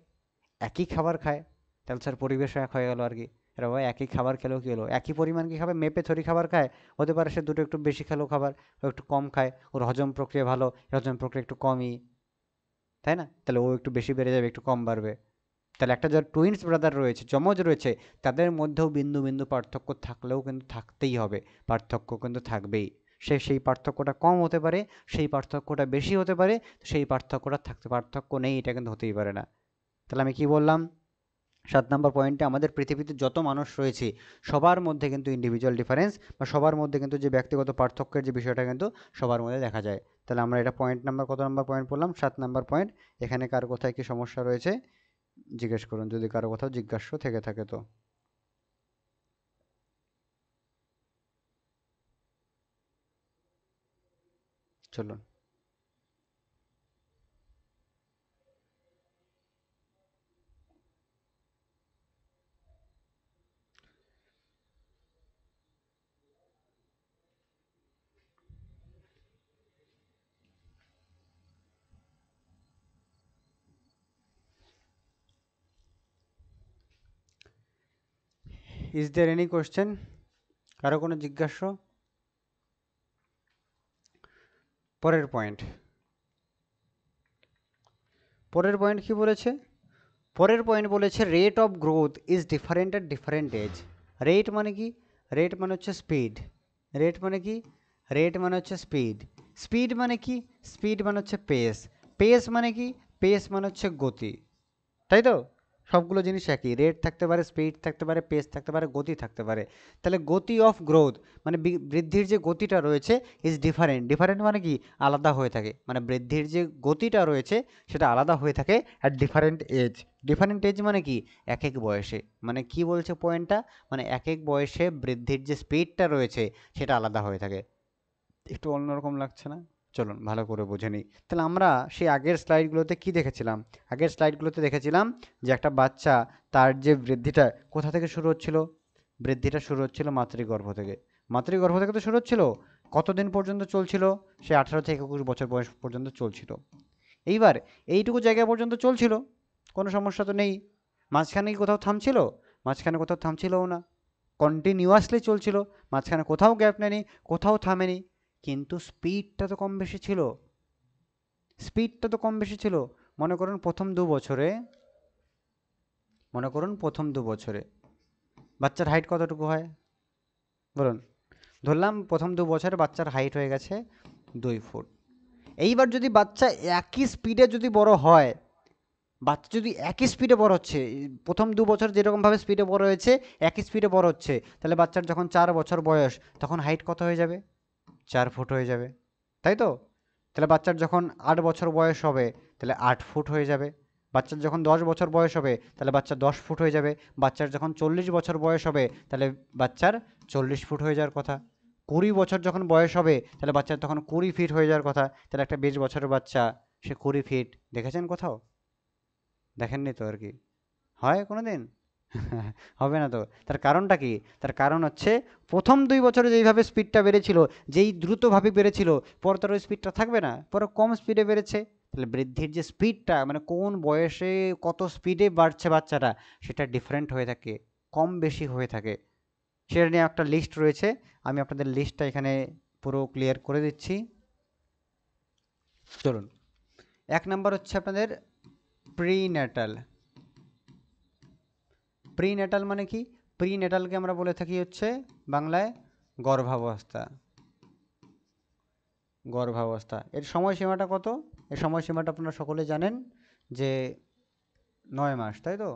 একই খাবার খায়, তাহলে স্যার পরিবেশও এক হয়ে গেল আর কি। এরা ভাই একই খাবার খেলেও কি হলো, একই পরিমাণ কি খাবে? মেপে থরি খাবার খায়? হতে পারে সে দুটো একটু বেশি খেলো খাবার, ও একটু কম খায়, ওর হজম প্রক্রিয়া ভালো, এর হজম প্রক্রিয়া একটু কমই, তাই না? তাহলে ও একটু বেশি বেড়ে যাবে, একটু কম বাড়বে। তাহলে একটা যারা টুইনস ব্রাদার রয়েছে, যমজ রয়েছে, তাদের মধ্যেও বিন্দু বিন্দু পার্থক্য থাকলেও কিন্তু থাকতেই হবে, পার্থক্য কিন্তু থাকবেই। সেই পার্থক্যটা কম হতে পারে, সেই পার্থক্যটা বেশি হতে পারে, সেই পার্থক্যটা থাকতে, পার্থক্য নেই এটা কিন্তু হতেই পারে না। তাহলে আমি কি বললাম? 7 নম্বর পয়েন্টে আমাদের পৃথিবীতে যত মানুষ রয়েছে সবার মধ্যে কিন্তু ইন্ডিভিজুয়াল ডিফারেন্স বা সবার মধ্যে কিন্তু যে ব্যক্তিগত পার্থক্যের যে বিষয়টা কিন্তু সবার মধ্যে দেখা যায়। তাহলে আমরা এটা পয়েন্ট নাম্বার, কত নাম্বার পয়েন্ট বললাম? 7 নাম্বার পয়েন্ট। এখানে কার কোথায় কি সমস্যা রয়েছে জিজ্ঞেস করুন, যদি কারো কোথাও জিজ্ঞাস্য থেকে থাকে তো। চলুন। Is there any question? কারো কোনো জিজ্ঞাস্য? পরের পয়েন্ট, পরের পয়েন্ট কি বলেছে? পরের পয়েন্ট বলেছে rate of growth is different at different age. Rate মানে কি? রেট মানে হচ্ছে স্পিড। রেট মানে কি? রেট মানে হচ্ছে স্পিড। স্পিড মানে কি? স্পিড মানে হচ্ছে পেস। পেস মানে কি? পেস মানে হচ্ছে গতি, তাই তো? সবগুলো জিনিস একই, রেট থাকতে পারে, স্পিড থাকতে পারে, পেস থাকতে পারে, গতি থাকতে পারে। তাহলে গতি অফ গ্রোথ মানে বৃদ্ধির যে গতিটা রয়েছে ইজ ডিফারেন্ট। ডিফারেন্ট মানে কি? আলাদা হয়ে থাকে, মানে বৃদ্ধির যে গতিটা রয়েছে সেটা আলাদা হয়ে থাকে at different age. Different age মানে কি? এক এক বয়সে। মানে কি বলছে পয়েন্টটা? মানে এক এক বয়সে বৃদ্ধির যে স্পিডটা রয়েছে সেটা আলাদা হয়ে থাকে। একটু অন্যরকম লাগছে না? চলুন ভালো করে বুঝে নিই। তাহলে আমরা সেই আগের স্লাইডগুলোতে কি দেখেছিলাম? আগের স্লাইডগুলোতে দেখেছিলাম যে একটা বাচ্চা, তার যে বৃদ্ধিটা কোথা থেকে শুরু হচ্ছিল? বৃদ্ধিটা শুরু হচ্ছিল মাতৃগর্ভ থেকে। মাতৃগর্ভ থেকে তো শুরু হচ্ছিল। কতদিন পর্যন্ত চলছিল? সে 18 থেকে 21 বছর বয়স পর্যন্ত চলছিল। এইবার এইটুকু জায়গা পর্যন্ত চলছিল, কোনো সমস্যা তো নেই। মাঝখানে কি কোথাও থামছিল? মাঝখানে কোথাও থামছিলও না, কন্টিনিউয়াসলি চলছিল, মাঝখানে কোথাও গ্যাপ নেয়নি, কোথাও থামেনি। কিন্তু স্পিডটা তো কম বেশি ছিল, স্পিডটা তো কম বেশি ছিল। মনে করুন প্রথম 2 বছরে, মনে করুন প্রথম 2 বছরে বাচ্চার হাইট কতটুকু হয় বলুন? ধরলাম প্রথম 2 বছরে বাচ্চার হাইট হয়ে গেছে 2 ফুট। এইবার যদি বাচ্চা একই স্পিডে যদি বড় হয়, বাচ্চা যদি একই স্পিডে বড় হচ্ছে, প্রথম 2 বছর যেরকমভাবে স্পিডে বড় হয়েছে একই স্পিডে বড় হচ্ছে, তাহলে বাচ্চার যখন 4 বছর বয়স তখন হাইট কত হয়ে যাবে? 4 ফুট হয়ে যাবে, তাই তো? তাহলে বাচ্চার যখন 8 বছর বয়স হবে তাহলে 8 ফুট হয়ে যাবে। বাচ্চার যখন 10 বছর বয়স হবে তাহলে বাচ্চার 10 ফুট হয়ে যাবে। বাচ্চার যখন 40 বছর বয়স হবে তাহলে বাচ্চার 40 ফুট হয়ে যাওয়ার কথা। 20 বছর যখন বয়স হবে তাহলে বাচ্চার তখন 20 ফিট হয়ে যাওয়ার কথা। তাহলে একটা 20 বছরের বাচ্চা, সে 20 ফিট দেখেছেন কোথাও? দেখেননি তো আর কি। হয় কোনো দিন? হবে না তো। তার কারণটা কি? তার কারণ হচ্ছে প্রথম 2 বছরে যেইভাবে স্পিডটা বেড়েছিল, যেই দ্রুতভাবে বেড়েছিল, পরে তার ওই স্পিডটা থাকবে না, পরে কম স্পিডে বেড়েছে। তাহলে বৃদ্ধির যে স্পিডটা, মানে কোন বয়সে কত স্পিডে বাড়ছে বাচ্চাটা, সেটা ডিফারেন্ট হয়ে থাকে, কম বেশি হয়ে থাকে। সেটা নিয়ে একটা লিস্ট রয়েছে, আমি আপনাদের লিস্টটা এখানে পুরো ক্লিয়ার করে দিচ্ছি। চলুন, 1 নম্বর হচ্ছে আপনাদের প্রিন্যাটাল। প্রিন্যাটাল মানে কি? প্রিন্যাটালকে আমরা বলে থাকি হচ্ছে বাংলায় গর্ভাবস্থা। গর্ভাবস্থা এর সময়সীমাটা কত? এর সময়সীমাটা আপনারা সকলে জানেন যে 9 মাস, তাই তো?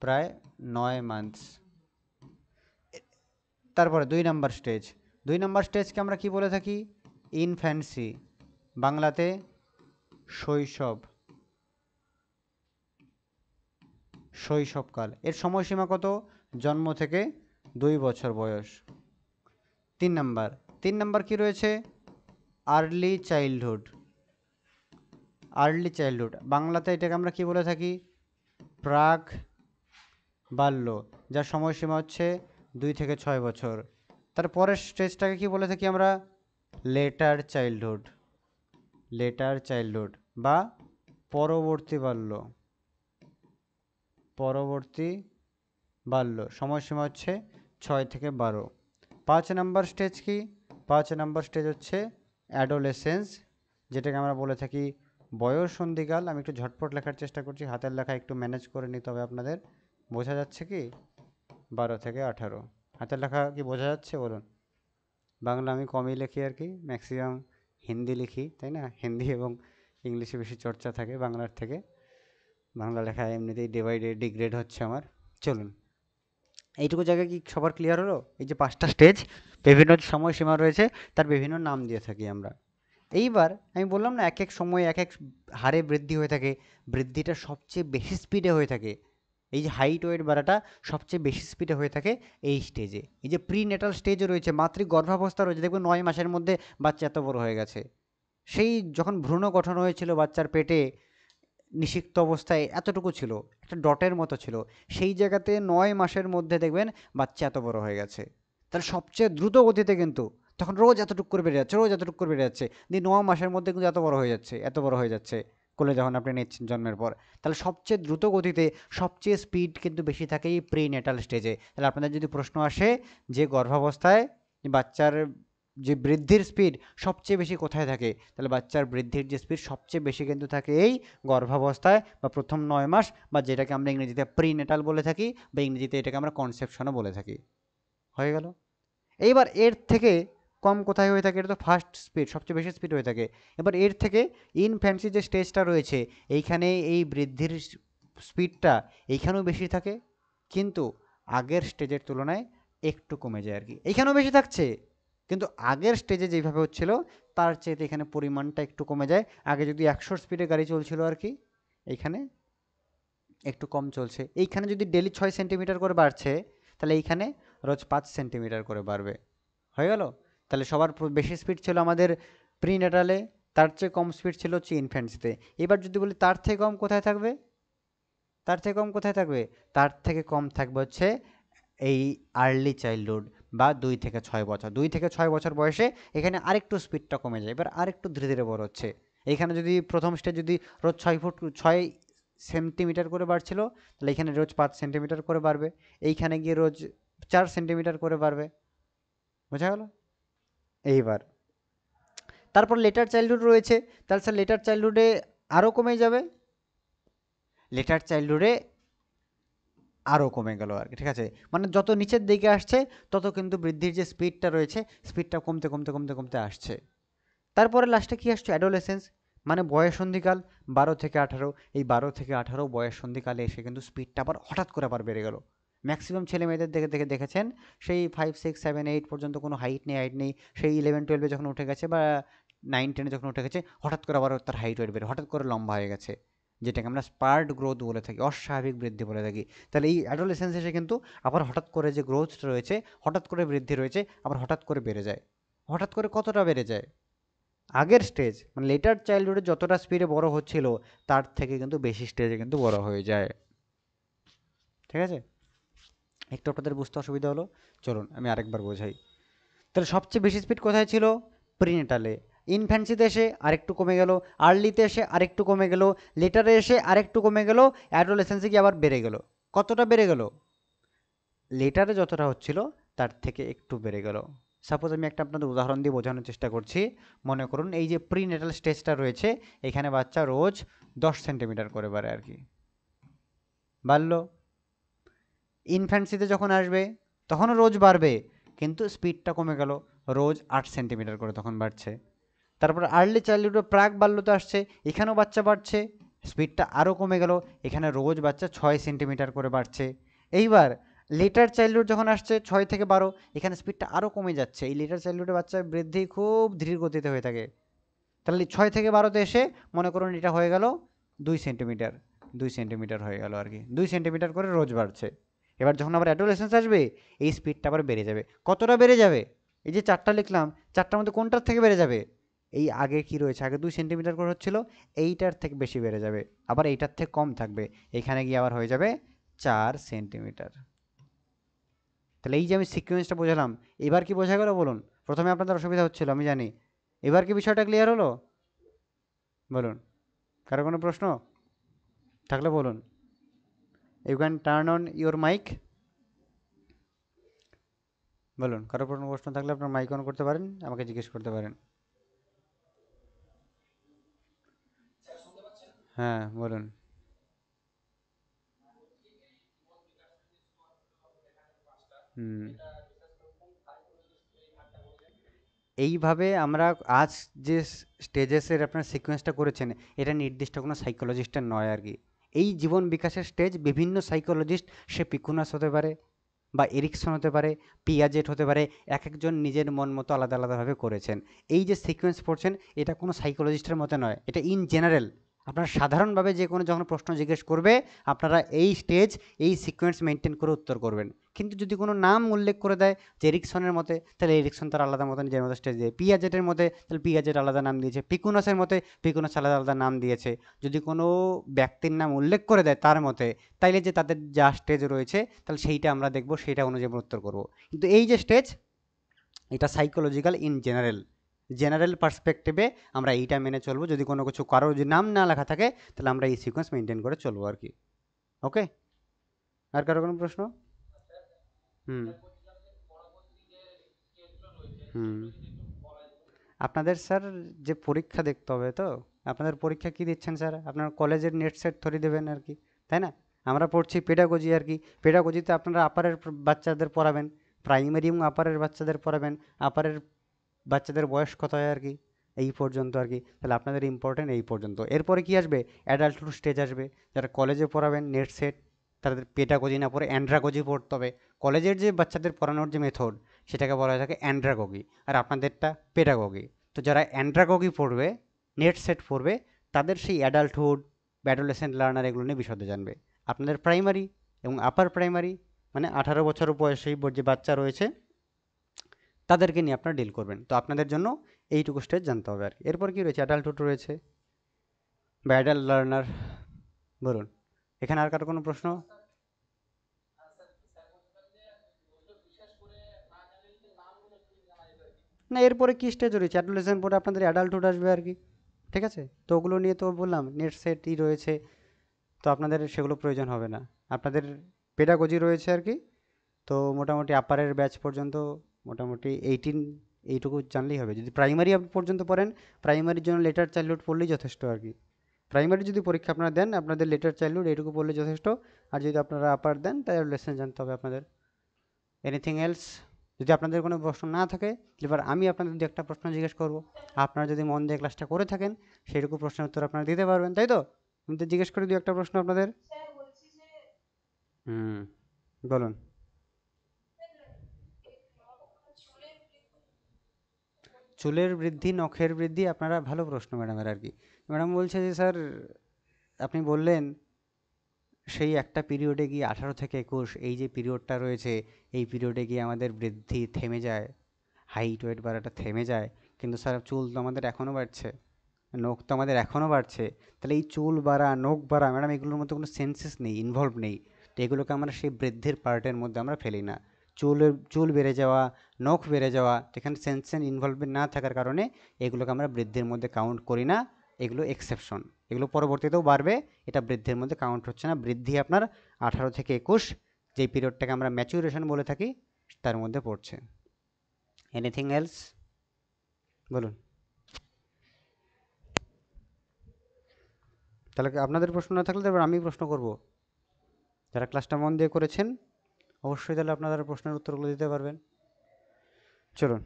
প্রায় 9 মান্থস। তারপরে 2 নম্বর স্টেজ। 2 নম্বর স্টেজকে আমরা কি বলে থাকি? ইনফ্যান্সি, বাংলাতে শৈশব, শৈশবকাল। এর সময়সীমা কত? জন্ম থেকে 2 বছর বয়স। 3 নম্বর, 3 নম্বর কি রয়েছে? Early childhood. আর্লি চাইল্ডহুড বাংলাতে এটাকে আমরা কি বলে থাকি? প্রাক বাল্য, যার সময়সীমা হচ্ছে 2 থেকে 6 বছর। তারপরের স্টেজটাকে কি বলে থাকি আমরা? Letter childhood. লেটার চাইল্ডহুড বা পরবর্তী বাল্য। পরবর্তী বাল্য সময়সীমা হচ্ছে 6 থেকে 12। 5 নম্বর স্টেজ কি? 5 নম্বর স্টেজ হচ্ছে অ্যাডোলেসেন্স, যেটাকে আমরা বলে থাকি বয়ঃসন্ধিকাল। আমি একটু ঝটপট লেখার চেষ্টা করছি, হাতের লেখা একটু ম্যানেজ করে নিতে হবে আপনাদের। বোঝা যাচ্ছে কি? 12 থেকে 18। হাতের লেখা কি বোঝা যাচ্ছে বলুন? বাংলা আমি কমই লিখি আর কি, ম্যাক্সিমাম হিন্দি লিখি, তাই না? হিন্দি এবং ইংলিশে বেশি চর্চা থাকে বাংলার থেকে। বাংলা লেখা এমনিতেই ডে বাই ডে ডিগ্রেড হচ্ছে আমার। চলুন, এইটুকু জায়গায় কি সবার ক্লিয়ার হলো? এই যে 5টা স্টেজ, বিভিন্ন সময়সীমা রয়েছে, তার বিভিন্ন নাম দিয়ে থাকি আমরা। এইবার আমি বললাম না, এক এক সময় এক এক হারে বৃদ্ধি হয়ে থাকে। বৃদ্ধিটা সবচেয়ে বেশি স্পিডে হয়ে থাকে, এই যে হাইট ওয়েট বাড়াটা সবচেয়ে বেশি স্পিডে হয়ে থাকে এই স্টেজে। এই যে প্রি নেটাল স্টেজও রয়েছে, মাতৃ গর্ভাবস্থা রয়েছে, দেখবেন 9 মাসের মধ্যে বাচ্চা এত বড় হয়ে গেছে। সেই যখন ভ্রূণ গঠন হয়েছিল বাচ্চার পেটে, নিষিক্ত অবস্থায় এতটুকু ছিল, একটা ডটের মতো ছিল, সেই জায়গাতে 9 মাসের মধ্যে দেখবেন বাচ্চা এত বড় হয়ে গেছে। তাহলে সবচেয়ে দ্রুত গতিতে কিন্তু তখন রোজ এতটুকু করে বেড়ে যাচ্ছে, রোজ এতটুকু করে বেড়ে যাচ্ছে, দিয়ে 9 মাসের মধ্যে কিন্তু এত বড় হয়ে যাচ্ছে, এত বড় হয়ে যাচ্ছে কোলে যখন আপনি নিচ্ছেন জন্মের পর। তাহলে সবচেয়ে দ্রুত গতিতে, সবচেয়ে স্পিড কিন্তু বেশি থাকে এই প্রি নেটাল স্টেজে। তাহলে আপনাদের যদি প্রশ্ন আসে যে গর্ভাবস্থায় বাচ্চার যে বৃদ্ধির স্পিড সবচেয়ে বেশি কোথায় থাকে, তাহলে বাচ্চার বৃদ্ধির যে স্পিড সবচেয়ে বেশি কিন্তু থাকে এই গর্ভাবস্থায় বা প্রথম 9 মাস, বা যেটাকে আমরা ইংরেজিতে প্রিনেটাল বলে থাকি, বা ইংরেজিতে এটাকে আমরা কনসেপশনও বলে থাকি। হয়ে গেল। এইবার এর থেকে কম কোথায় হয়ে থাকে? এটা তো ফার্স্ট স্পিড, সবচেয়ে বেশি স্পিড হয়ে থাকে। এবার এর থেকে ইনফ্যান্সি যে স্টেজটা রয়েছে, এইখানে এই বৃদ্ধির স্পিডটা এইখানেও বেশি থাকে, কিন্তু আগের স্টেজের তুলনায় একটু কমে যায় আর কি। এইখানেও বেশি থাকছে, কিন্তু আগের স্টেজে যেইভাবে হচ্ছিল তার চেয়ে এখানে পরিমাণটা একটু কমে যায়। আগে যদি 100 স্পিডে গাড়ি চলছিল আর কি, এইখানে একটু কম চলছে। এইখানে যদি ডেলি 6 সেন্টিমিটার করে বাড়ছে, তাহলে এইখানে রোজ 5 সেন্টিমিটার করে বাড়বে। হয়ে গেল। তাহলে সবার বেশি স্পিড ছিল আমাদের প্রিনেটালে, তার চেয়ে কম স্পিড ছিল হচ্ছে ইনফ্যান্সিতে। এবার যদি বলি তার থেকে কম কোথায় থাকবে? তার থেকে কম কোথায় থাকবে? তার থেকে কম থাকবে হচ্ছে এই আর্লি চাইল্ডহুড বা 2 থেকে 6 বছর। 2 থেকে 6 বছর বয়সে এখানে আরেকটু স্পিডটা কমে যায়, এবার আরেকটু ধীরে ধীরে বড় হচ্ছে। এখানে যদি প্রথম স্টেজ যদি রোজ 6 সেন্টিমিটার করে বাড়ছিল, তাহলে এখানে রোজ 5 সেন্টিমিটার করে বাড়বে। এইখানে গিয়ে রোজ 4 সেন্টিমিটার করে বাড়বে। বোঝা গেল? এইবার তারপর লেটার চাইল্ডহুড রয়েছে, তাহলে স্যার লেটার চাইল্ডহুডে আরও কমে যাবে। লেটার চাইল্ডহুডে আরও কমে গেল আর কি, ঠিক আছে? মানে যত নিচের দিকে আসছে তত কিন্তু বৃদ্ধির যে স্পিডটা রয়েছে, স্পিডটা কমতে কমতে কমতে কমতে আসছে। তারপরে লাস্টে কি আসছে? অ্যাডোলেসেন্স। মানে বয়ঃসন্ধিকাল 12 থেকে 18, এই 12 থেকে 18 বয়ঃসন্ধিকালে এসে কিন্তু স্পিডটা আবার হঠাৎ করে আবার বেড়ে গেল। ম্যাক্সিমাম ছেলে মেয়েদের দেখেছেন সেই 5, 6, 7, 8 পর্যন্ত কোনো হাইট নেই, সেই 11, 12 যখন উঠে গেছে বা 9, 10 যখন উঠে গেছে, হঠাৎ করে আবার তার হাইট ওয়েট বেড়ে হঠাৎ করে লম্বা হয়ে গেছে, যেটাকে আমরা স্পার্ড গ্রোথ বলে থাকি, অস্বাভাবিক বৃদ্ধি বলে থাকি। তাহলে এই অ্যাডোলেসেন্স এসে কিন্তু আবার হঠাৎ করে যে গ্রোথটা রয়েছে, হঠাৎ করে বৃদ্ধি রয়েছে, আবার হঠাৎ করে বেড়ে যায়। হঠাৎ করে কতটা বেড়ে যায়? আগের স্টেজ মানে লেটার চাইল্ডহুডে যতটা স্পিডে বড় হচ্ছিল তার থেকে কিন্তু বেশি স্টেজে কিন্তু বড় হয়ে যায়। ঠিক আছে, একটু আপনাদের বুঝতে অসুবিধা হলো, চলুন আমি আরেকবার বোঝাই। তাহলে সবচেয়ে বেশি স্পিড কোথায় ছিল? প্রিনেটালে। ইনফ্যান্সিতে এসে আরেকটু কমে গেল, আর্লিতে এসে আরেকটু কমে গেল, লেটারে এসে আরেকটু কমে গেল, অ্যাডোলেসেন্সে গিয়ে আবার বেড়ে গেল। কতটা বেড়ে গেল? লেটারে যতটা হচ্ছিল তার থেকে একটু বেড়ে গেল। সাপোজ আমি একটা আপনাদের উদাহরণ দিয়ে বোঝানোর চেষ্টা করছি। মনে করুন এই যে প্রিনেটাল স্টেজটা রয়েছে, এখানে বাচ্চা রোজ 10 সেন্টিমিটার করে বাড়ে আর কি, বাড়লো। ইনফ্যান্সিতে যখন আসবে তখনও রোজ বাড়বে, কিন্তু স্পিডটা কমে গেল, রোজ 8 সেন্টিমিটার করে তখন বাড়ছে। তারপর আর্লি চাইল্ডহুডে প্রাক বাল্যতে আসছে, এখানেও বাচ্চা বাড়ছে, স্পিডটা আরও কমে গেল, এখানে রোজ বাচ্চা 6 সেন্টিমিটার করে বাড়ছে। এইবার লেটার চাইল্ডহুড যখন আসছে 6 থেকে 12, এখানে স্পিডটা আরও কমে যাচ্ছে। এই লেটার চাইল্ডহুডে বাচ্চার বৃদ্ধি খুব ধীর গতিতে হয়ে থাকে। তাহলে 6 থেকে 12তে এসে মনে করুন এটা হয়ে গেল 2 সেন্টিমিটার, 2 সেন্টিমিটার হয়ে গেল আর কি, 2 সেন্টিমিটার করে রোজ বাড়ছে। এবার যখন আবার অ্যাডোলেসেন্স আসবে এই স্পিডটা আবার বেড়ে যাবে। কতটা বেড়ে যাবে? এই যে 4টা লিখলাম, 4টার মধ্যে কোনটার থেকে বেড়ে যাবে? এই আগে কি রয়েছে, আগে 2 সেন্টিমিটার করে হচ্ছিল, এইটার থেকে বেশি বেড়ে যাবে। আবার এইটার থেকে কম থাকবে, এখানে গিয়ে আবার হয়ে যাবে 4 সেন্টিমিটার। তাহলে এই যে আমি সিকোয়েন্সটা বোঝালাম, এবার কি বোঝা গেল বলুন? প্রথমে আপনাদের অসুবিধা হচ্ছিল আমি জানি, এবার কি বিষয়টা ক্লিয়ার হলো? বলুন, কারো কোনো প্রশ্ন থাকলে বলুন। You can turn on your mic. বলুন, কারো কোনো প্রশ্ন থাকলে আপনার মাইক অন করতে পারেন, আমাকে জিজ্ঞেস করতে পারেন। হ্যাঁ বলুন। হুম, এইভাবে আমরা আজ যে স্টেজেসের আপনার সিকোয়েন্সটা করেছেন, এটা নির্দিষ্ট কোনো সাইকোলজিস্টের নয় আর কি। এই জীবন বিকাশের স্টেজ বিভিন্ন সাইকোলজিস্ট, সে পিকুনাস হতে পারে বা এরিকসন হতে পারে, পিয়াজেট হতে পারে, এক একজন নিজের মন মতো আলাদা আলাদাভাবে করেছেন। এই যে সিকোয়েন্স পড়ছেন এটা কোনো সাইকোলজিস্টের মতে নয়, এটা ইন জেনারেল। আপনারা সাধারণভাবে যে কোনো যখন প্রশ্ন জিজ্ঞেস করবে, আপনারা এই স্টেজ এই সিকোয়েন্স মেনটেন করে উত্তর করবেন। কিন্তু যদি কোনো নাম উল্লেখ করে দেয় যে এরিকসনের মতে, তাহলে এরিকসন তার আলাদা মতো নিজের মতো স্টেজ দিয়ে, পিয়াজেটের মতে তাহলে পিয়াজেট আলাদা নাম দিয়েছে, পিকুনাসের মতে পিকুনাস আলাদা আলাদা নাম দিয়েছে। যদি কোনো ব্যক্তির নাম উল্লেখ করে দেয় তার মতে, তাইলে যে তাদের যা স্টেজ রয়েছে তাহলে সেইটা আমরা দেখব, সেইটা অনুযায়ী আমরা উত্তর করব। কিন্তু এই যে স্টেজ, এটা সাইকোলজিক্যাল ইন জেনারেল, জেনারেল পার্সপেক্টিভে আমরা এইটা মেনে চলবো। যদি কোনো কিছু কারো যদি নাম না লেখা থাকে তাহলে আমরা এই সিকোয়েন্স মেনটেন করে চলবো আর কি। ওকে, আর কারো কোনো প্রশ্ন? হুম হুম আপনাদের স্যার যে পরীক্ষা দেখতে হবে তো, আপনাদের পরীক্ষা কি দিচ্ছেন স্যার? আপনার কলেজের নেট সেট থরি দেবেন আর কি, তাই না? আমরা পড়ছি পেডাগোজি আর কি, পেডাগোজিতে আপনারা আপারের বাচ্চাদের পড়াবেন, প্রাইমারি এবং আপারের বাচ্চাদের পড়াবেন। আপারের বাচ্চাদের বয়স কত হয় আর কি, এই পর্যন্ত আর কি। তাহলে আপনাদের ইম্পর্টেন্ট এই পর্যন্ত। এরপরে কি আসবে? অ্যাডাল্টহুড স্টেজ আসবে। যারা কলেজে পড়াবেন নেট সেট, তাদের পেডাগোজি না পড়ে অ্যান্ড্রাগোজি পড়তে হবে। কলেজের যে বাচ্চাদের পড়ানোর যে মেথড, সেটাকে বলা হয়ে থাকে অ্যান্ড্রাগোগি, আর আপনাদেরটা পেডাগোগি। তো যারা অ্যান্ড্রাগোগি পড়বে, নেট সেট পড়বে, তাদের সেই অ্যাডাল্টহুড বা অ্যাডোলেসেন্ট লার্নার এগুলো নিয়ে বিশদে জানবে। আপনাদের প্রাইমারি এবং আপার প্রাইমারি মানে 18 বছর বয়সী যে বাচ্চা রয়েছে তাদেরকে নিয়ে আপনারা ডিল করবেন। তো আপনাদের জন্য এইটুকু স্টেজ জানতে হবে আর কি। এরপর কি রয়েছে? অ্যাডাল্টহুড রয়েছে বা অ্যাডাল্ট লার্নার। বলুন, এখানে আর কারো কোনো প্রশ্ন? না, এরপরে কি স্টেজ রয়েছে? অ্যাডোলেসেন্ট পরে আপনাদের অ্যাডাল্টহুড আসবে আর কি। ঠিক আছে, তো ওগুলো নিয়ে তো বললাম নেট সেটই রয়েছে, তো আপনাদের সেগুলো প্রয়োজন হবে না। আপনাদের পেডাগোজি রয়েছে আর কি। তো মোটামুটি আপারের ব্যাচ পর্যন্ত মোটামুটি 18 এইটুকু জানলেই হবে। যদি প্রাইমারি পর্যন্ত পড়েন, প্রাইমারির জন্য লেটার চাইল্ডহুড পড়লেই যথেষ্ট আর কি। প্রাইমারি যদি পরীক্ষা আপনারা দেন, আপনাদের লেটার চাইল্ডহুড এইটুকু পড়লে যথেষ্ট। আর যদি আপনারা আপার দেন তাহলে লেসন জানতে হবে আপনাদের। Anything else? যদি আপনাদের কোনো প্রশ্ন না থাকে এবার আমি আপনাদের দু একটা প্রশ্ন জিজ্ঞেস করব, আপনারা যদি মন দিয়ে ক্লাসটা করে থাকেন সেরকম প্রশ্নের উত্তর আপনারা দিতে পারবেন, তাই তো? আমি তো জিজ্ঞেস করি দু একটা প্রশ্ন আপনাদের। হুম, বলুন। চুলের বৃদ্ধি, নখের বৃদ্ধি, আপনারা ভালো প্রশ্ন ম্যাডামের আর কি। ম্যাডাম বলছে যে স্যার আপনি বললেন সেই একটা পিরিয়ডে গিয়ে 18 থেকে 21 এই যে পিরিয়ডটা রয়েছে এই পিরিয়ডে গিয়ে আমাদের বৃদ্ধি থেমে যায়, হাইট ওয়েট বাড়াটা থেমে যায়, কিন্তু স্যার চুল তো আমাদের এখনও বাড়ছে, নখ তো আমাদের এখনও বাড়ছে, তাহলে এই চুল বাড়া নখ বাড়া ম্যাডাম এগুলোর মধ্যে কোনো সেন্সেস নেই, ইনভলভ নেই, তো এগুলোকে আমরা সেই বৃদ্ধির পার্টের মধ্যে আমরা ফেলি না। চুল বেড়ে যাওয়া, নখ বেড়ে যাওয়া, যেখানে সেন্সেন ইনভলভমেন্ট না থাকার কারণে এগুলোকে আমরা বৃদ্ধির মধ্যে কাউন্ট করি না, এগুলো এক্সেপশন, এগুলো পরবর্তীতেও বাড়বে, এটা বৃদ্ধির মধ্যে কাউন্ট হচ্ছে না। বৃদ্ধি আপনার 18 থেকে 21 যেই পিরিয়ডটাকে আমরা ম্যাচুরেশন বলে থাকি তার মধ্যে পড়ছে। এনিথিং এলস, বলুন। তাহলে আপনাদের প্রশ্ন না থাকলে এবার আমি প্রশ্ন করব, যারা ক্লাসটা মন দিয়ে করেছেন অবশ্যই তাহলে আপনারা প্রশ্নের উত্তরগুলো দিতে পারবেন। চলুন,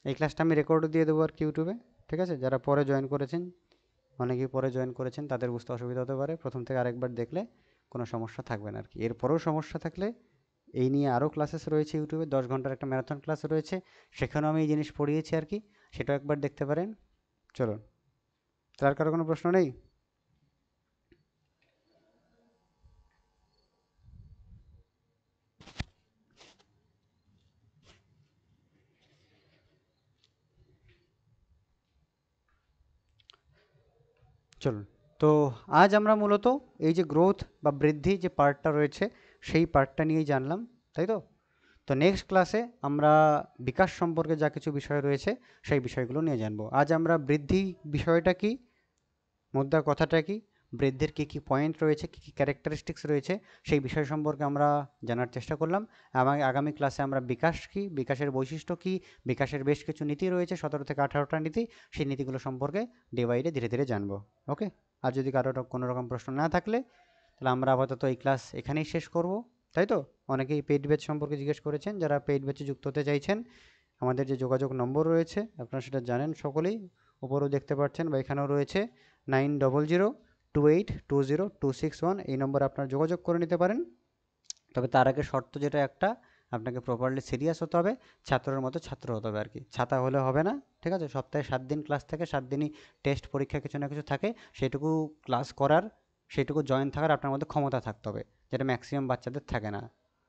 এই ক্লাসটা আমি রেকর্ডও দিয়ে দেবো আর কি ইউটিউবে, ঠিক আছে? যারা পরে জয়েন করেছেন, অনেকেই পরে জয়েন করেছেন, তাদের বুঝতে অসুবিধা হতে পারে, প্রথম থেকে আরেকবার দেখলে কোনো সমস্যা থাকবে না আর কি। এরপরেও সমস্যা থাকলে এই নিয়ে আরও ক্লাসেস রয়েছে ইউটিউবে, 10 ঘন্টার একটা ম্যারাথন ক্লাস রয়েছে, সেখানেও আমি এই জিনিস পড়িয়েছি আর কি, সেটাও একবার দেখতে পারেন। চলুন, তার কারো কোনো প্রশ্ন নেই? চলুন, তো আজ আমরা মূলত এই যে গ্রোথ বা বৃদ্ধি যে পার্টটা রয়েছে সেই পার্টটা নিয়েই জানলাম, তাই তো? তো নেক্সট ক্লাসে আমরা বিকাশ সম্পর্কে যা কিছু বিষয় রয়েছে সেই বিষয়গুলো নিয়ে জানবো। আজ আমরা বৃদ্ধি বিষয়টা কি, মুদ্রা কথাটা কি, বৃদ্ধির কী কী পয়েন্ট রয়েছে, কী কী ক্যারেক্টারিস্টিক্স রয়েছে সেই বিষয় সম্পর্কে আমরা জানার চেষ্টা করলাম। আগামী ক্লাসে আমরা বিকাশ কী, বিকাশের বৈশিষ্ট্য কী, বিকাশের বেশ কিছু নীতি রয়েছে, 17 থেকে 18টা নীতি, সেই নীতিগুলো সম্পর্কে ডে বাই ডে ধীরে ধীরে জানবো। ওকে, আর যদি কারোর কোনো রকম প্রশ্ন না থাকলে তাহলে আমরা আপাতত এই ক্লাস এখানেই শেষ করব, তাই তো? অনেকেই পেইড ব্যাচ সম্পর্কে জিজ্ঞেস করেছেন, যারা পেইড ব্যাচে যুক্ত হতে চাইছেন আমাদের যে যোগাযোগ নম্বর রয়েছে আপনারা সেটা জানেন সকলেই, উপরেও দেখতে পাচ্ছেন বা এখানেও রয়েছে 9002820261, এই নম্বরে আপনারা যোগাযোগ করে নিতে পারেন। তবে তার আগে শর্ত যেটা একটা, আপনাকে প্রপারলি সিরিয়াস হতে হবে, ছাত্রের মতো ছাত্র হতে হবে আর কি, ছাতা হলে হবে না, ঠিক আছে? সপ্তাহে 7 দিন ক্লাস থাকে, 7 দিনই টেস্ট পরীক্ষা কিছু না কিছু থাকে, সেটুকু ক্লাস করার, সেটুকু জয়েন থাকার আপনার মধ্যে ক্ষমতা থাকতে হবে, যেটা ম্যাক্সিমাম বাচ্চাদের থাকে না,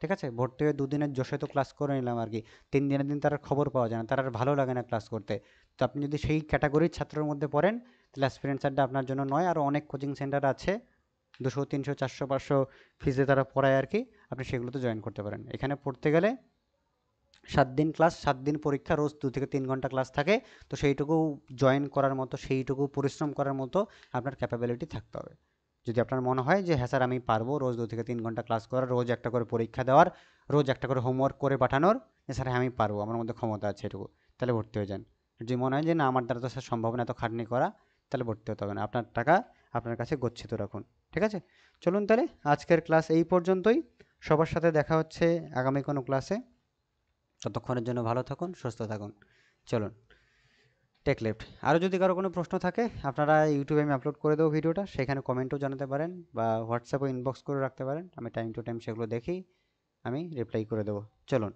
ঠিক আছে? ভর্তি হয়ে 2 দিনের জোশে তো ক্লাস করে নিলাম আর কি, 3 দিনের দিন তার খবর পাওয়া যায় না, তার আর ভালো লাগে না ক্লাস করতে। তো আপনি যদি সেই ক্যাটাগরির ছাত্রের মধ্যে পড়েন তাহলে অ্যাসপিরেন্ট আড্ডা আপনার জন্য নয়। আরও অনেক কোচিং সেন্টার আছে 200 300 400 500 ফিজে তারা পড়ায় আর কি, আপনি সেগুলোতে জয়েন করতে পারেন। এখানে পড়তে গেলে 7 দিন ক্লাস, 7 দিন পরীক্ষা, রোজ 2 থেকে 3 ঘন্টা ক্লাস থাকে, তো সেইটুকু জয়েন করার মতো, সেইটুকু পরিশ্রম করার মতো আপনার ক্যাপাবিলিটি থাকতে হবে। যদি আপনার মনে হয় যে হ্যাঁ স্যার আমি পারবো রোজ 2 থেকে 3 ঘন্টা ক্লাস করার, রোজ একটা করে পরীক্ষা দেওয়ার, রোজ একটা করে হোমওয়ার্ক করে পাঠানোর, যে স্যার হ্যাঁ আমি পারবো, আমার মধ্যে ক্ষমতা আছে এটুকু, তাহলে ভর্তি হয়ে যান। যদি মনে হয় যে না আমার দ্বারা তো স্যার সম্ভব না এত খাটনি করা, তাহলে ভর্তি হতে হবে না, আপনার টাকা আপনার কাছে গচ্ছিত রাখুন, ঠিক আছে? চলুন তাহলে আজকের ক্লাস এই পর্যন্তই, সবার সাথে দেখা হচ্ছে আগামী কোনো ক্লাসে, ততক্ষণের জন্য ভালো থাকুন, সুস্থ থাকুন। চলুন, টেক লেফট। আরও যদি কারো কোনো প্রশ্ন থাকে আপনারা ইউটিউবে আমি আপলোড করে দেবো ভিডিওটা, সেখানে কমেন্টও জানাতে পারেন বা হোয়াটসঅ্যাপে ইনবক্স করে রাখতে পারেন, আমি টাইম টু টাইম সেগুলো দেখি আমি রিপ্লাই করে দেবো। চলুন।